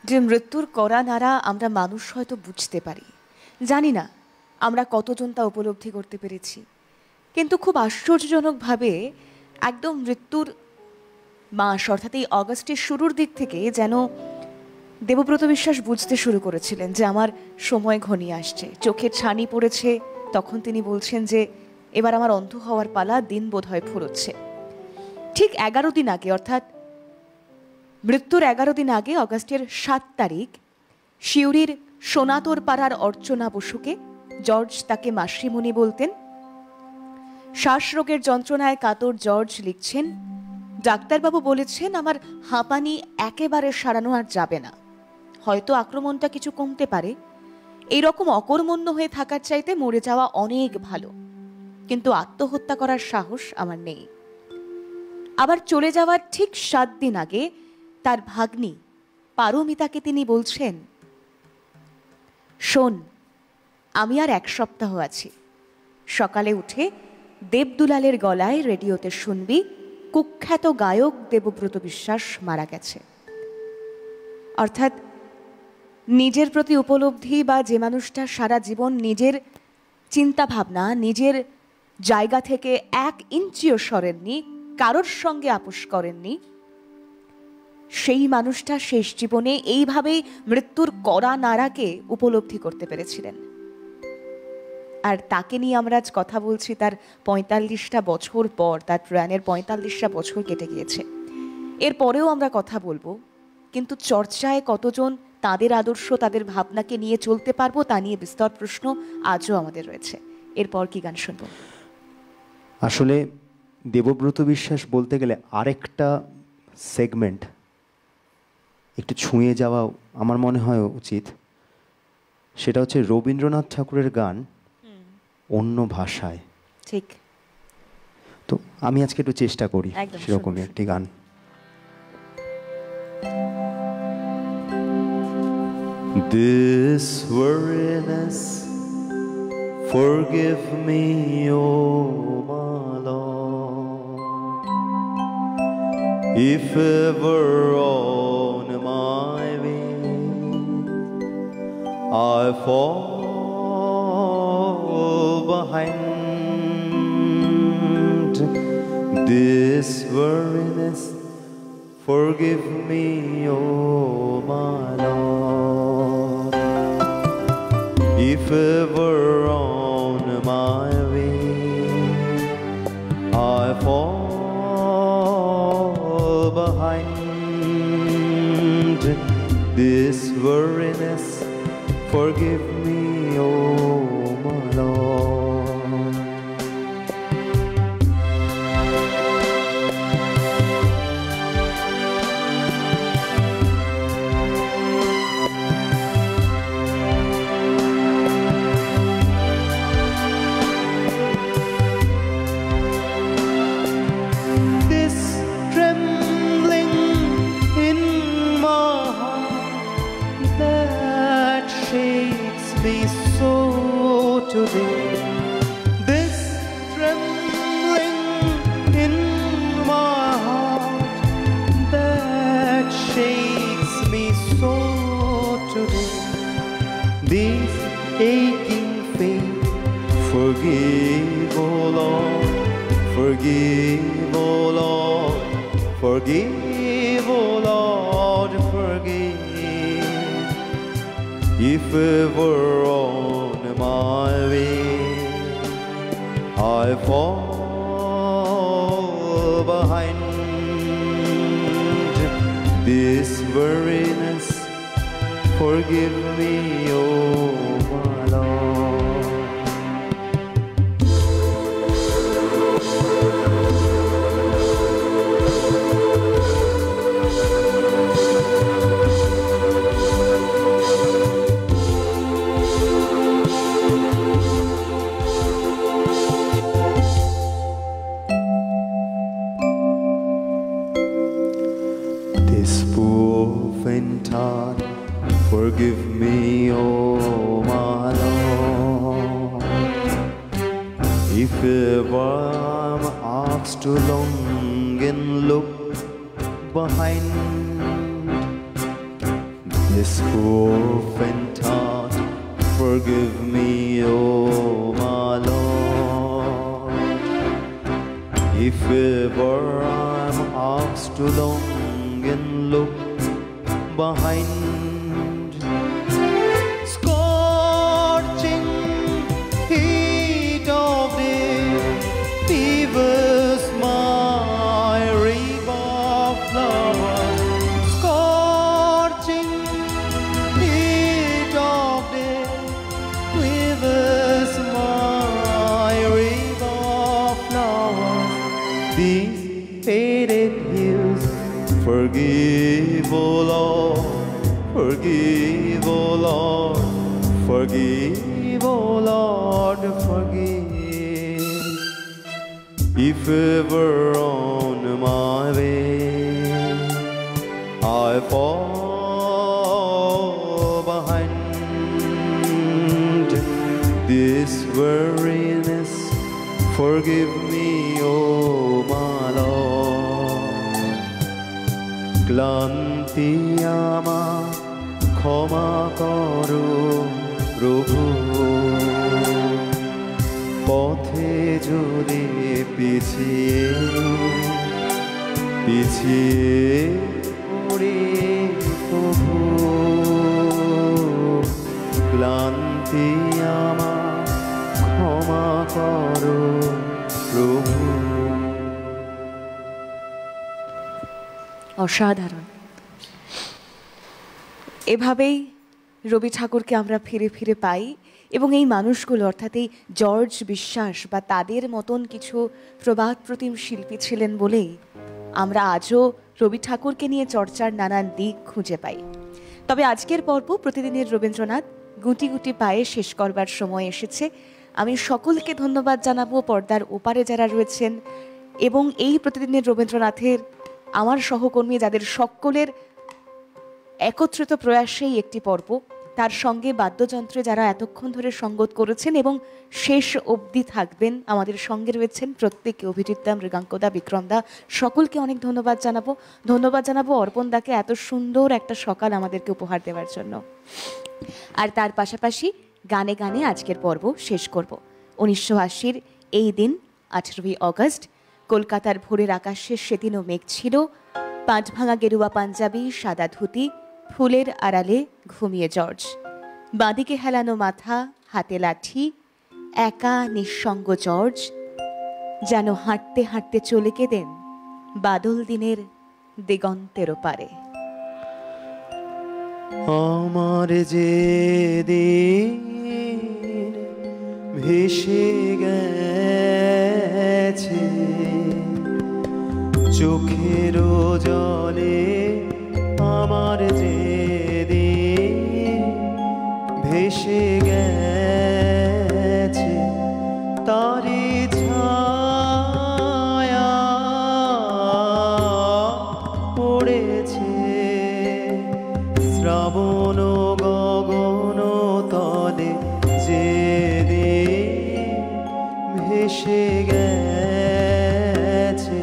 যে মৃত্যুর কড়া নাড়া আমরা মানুষ হয়তো বুঝতে পারি, জানি না আমরা কতজন তা উপলব্ধি করতে পেরেছি। কিন্তু খুব আশ্চর্যজনকভাবে একদম মৃত্যুর মাস অর্থাৎ এই অগাস্টের শুরুর দিক থেকে যেন দেবব্রত বিশ্বাস বুঝতে শুরু করেছিলেন যে আমার সময় ঘনিয়ে আসছে, চোখের ছানি পড়েছে। তখন তিনি বলছেন যে এবার আমার অন্ধ হওয়ার পালা, দিন বোধহয় ফুরোচ্ছে। ঠিক 11 দিন আগে, অর্থাৎ মৃত্যুর 11 দিন আগে অগাস্টের 7 তারিখ সিউড়ির সোনাতর পাড়ার অর্চনা বসুকে জর্জ তাকে মাসিমণি বলতেন। শ্বাসরোগের যন্ত্রণায় কাতর জর্জ লিখছেন, ডাক্তারবাবু বলেছেন আমার হাঁপানি একেবারে সারানো আর যাবে না, হয়তো আক্রমণটা কিছু কমতে পারে। এইরকম অকর্মণ্য হয়ে থাকার চাইতে মরে যাওয়া অনেক ভালো, কিন্তু আত্মহত্যা করার সাহস আমার নেই। আবার চলে যাওয়ার ঠিক 7 দিন আগে তার ভাগ্নি পারমিতাকে তিনি বলছেন, শোন, আমি আর 1 সপ্তাহ আছি, সকালে উঠে দেবদুলালের গলায় রেডিওতে শুনবি কুখ্যাত গায়ক দেবব্রত বিশ্বাস মারা গেছে। অর্থাৎ নিজের প্রতি উপলব্ধি, বা যে মানুষটা সারা জীবন নিজের চিন্তা ভাবনা নিজের জায়গা থেকে 1 ইঞ্চিও সরেননি, কারোর সঙ্গে আপোষ করেননি, সেই মানুষটা শেষ জীবনে এইভাবেই মৃত্যুর কড়া নাড়াকে উপলব্ধি করতে পেরেছিলেন। আর তাকে নিয়ে আমরা আজ কথা বলছি তার ৪৫টা বছর পর, তার প্রয়াণের ৪৫টা বছর কেটে গিয়েছে। এরপরেও আমরা কথা বলবো, কিন্তু চর্চায় কতজন তাদের আদর্শ, তাদের ভাবনাকে নিয়ে চলতে পারবো তা নিয়ে বিস্তর প্রশ্ন আজও আমাদের রয়েছে। এরপর কি গান শুনবো? আসলে দেবব্রত বিশ্বাস বলতে গেলে আরেকটা সেগমেন্ট একটু ছুঁয়ে যাওয়া আমার মনে হয় উচিত। সেটা হচ্ছে রবীন্দ্রনাথ ঠাকুরের গান অন্য ভাষায়। ঠিক। তো আমি আজকে একটু চেষ্টা করি একদম সেরকমই একটি গান। This weariness, forgive me, oh my Lord, if ever on my way I fall behind. This weariness, forgive me, oh my Lord, if ever on my way I fall behind. This weariness, forgive me, oh my Lord. This trembling in my heart that shakes me so today. This trembling in my heart that shakes me so today. This aching faith, forgive, oh Lord, forgive, oh Lord, forgive, oh Lord, forgive. If ever on my way I fall behind, this weariness, forgive me, oh my Lord. This poor faint heart, forgive me, oh my Lord, if ever I'm asked to long and look behind. This poor faint heart, forgive me, oh my Lord, if ever I'm asked to long and look behind. Scorching heat of day fevers my rib of flowers. Scorching heat of day quivers my rib of flowers. These faded hills, forgive, oh Lord, forgive, oh Lord, forgive, oh Lord, forgive. If ever on my way I fall behind, this weariness, forgive me, oh my Lord. ক্লান্তি আমার ক্ষমা করো প্রভু, পথে যদি পিছিয়ে পিছিয়ে পড়ে প্রভু, ক্লান্তি আমার করো প্রভু। অসাধারণ। এভাবেই রবি ঠাকুরকে আমরা ফিরে ফিরে পাই এবং এই মানুষগুলো অর্থাৎ এই জর্জ বিশ্বাস বা তাদের মতন কিছু প্রবাদ প্রতিম শিল্পী ছিলেন বলেই আমরা আজও রবি ঠাকুরকে নিয়ে চর্চার নানান দিক খুঁজে পাই। তবে আজকের পর্ব প্রতিদিনের রবীন্দ্রনাথ গুটি গুটি পায়ে শেষ করবার সময় এসেছে। আমি সকলকে ধন্যবাদ জানাবো, পর্দার ওপারে যারা রয়েছেন এবং এই প্রতিদিনের রবীন্দ্রনাথের আমার সহকর্মী যাদের সকলের একত্রিত প্রয়াসেই একটি পর্ব, তার সঙ্গে বাদ্যযন্ত্রে যারা এতক্ষণ ধরে সঙ্গত করেছেন এবং শেষ অবধি থাকবেন, আমাদের সঙ্গে রয়েছেন প্রত্যেকে, অভিজিৎদা, মৃগাঙ্কদা, বিক্রমদা, সকলকে অনেক ধন্যবাদ জানাবো। ধন্যবাদ জানাবো অর্পণদাকে এত সুন্দর একটা সকাল আমাদেরকে উপহার দেওয়ার জন্য। আর তার পাশাপাশি গানে গানে আজকের পর্ব শেষ করব। 1980 এই দিন 18ই অগস্ট কলকাতার ভোরের আকাশে সেদিনও মেঘ ছিল, পাঁচ ভাঙা গেরুয়া পাঞ্জাবি, সাদা ধুতি, ফুলের আড়ালে ঘুমিয়ে জর্জ, বাঁদিকে হেলানো মাথা, হাতে লাঠি, একা নিঃসঙ্গ জর্জ যেন হাঁটতে হাঁটতে চলে গেলেন বাদল দিনের দিগন্তের পারে। আমার যে দিন ভেসে গেছে চোখের জলে, আমার যে দিন ভেসে গেছে তারি ছায়া পড়েছে শ্রাবণ গগন তলে, যে দিন ভেসে গেছে।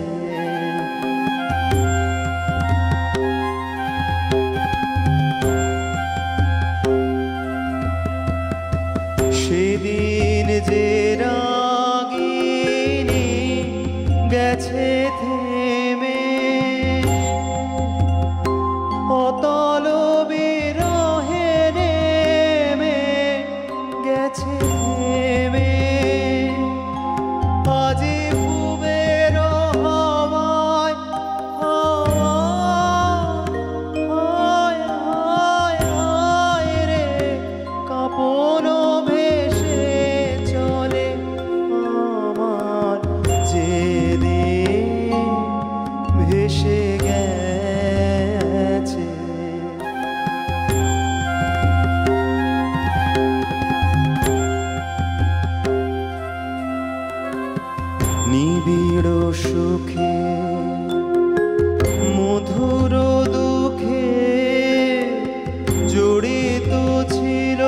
সেদিন যে রাগিনী গেছে থেমে, অতল বিরহে নেমে গেছে থেমে, আজি পুবের হাওয়ায় হাওয়ায় হায় হায় রে কাঁপন ভেসে চলে, আমার যে দিন ভেসে গেছে। নিবিড় সুখে মধুর দুঃখে জড়িত ছিল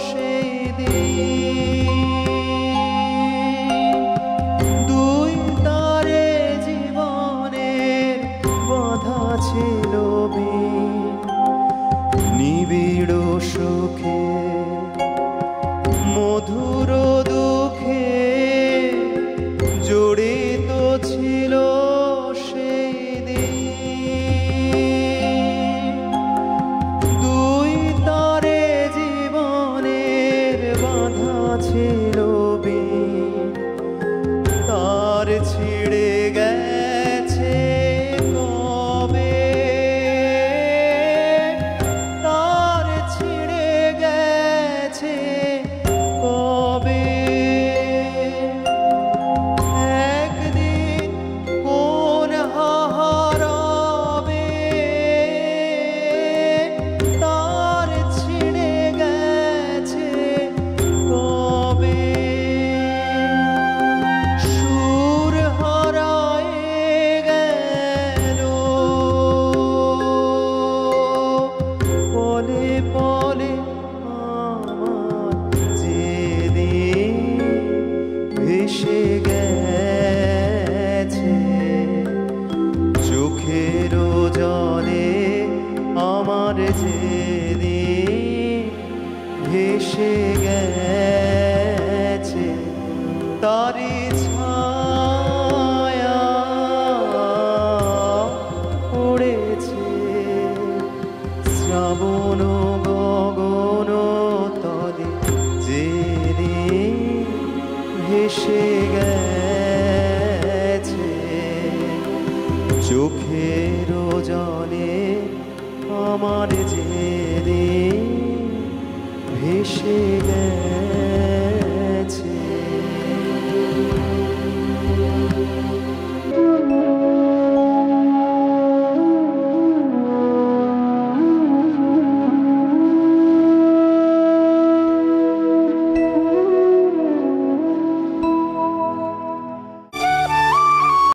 সেই দিন, দুই তারে জীবনের বাধা ছিল বিন। নিবিড় সুখে মধুর দুঃখে জড়িত ছিল সেই দিন, দুই তারে জীবনের বাধা ছিল বিন, তার ছিঁড়ে গেছে কবে, তার ছিঁড়ে গেছে কবে, একদিন কোন হারাবে, তার ছিঁড়ে গেছে কবে, সুর হারায় এসে গেছে চোখের জলে আমার যে দিন ভেসে গেছে।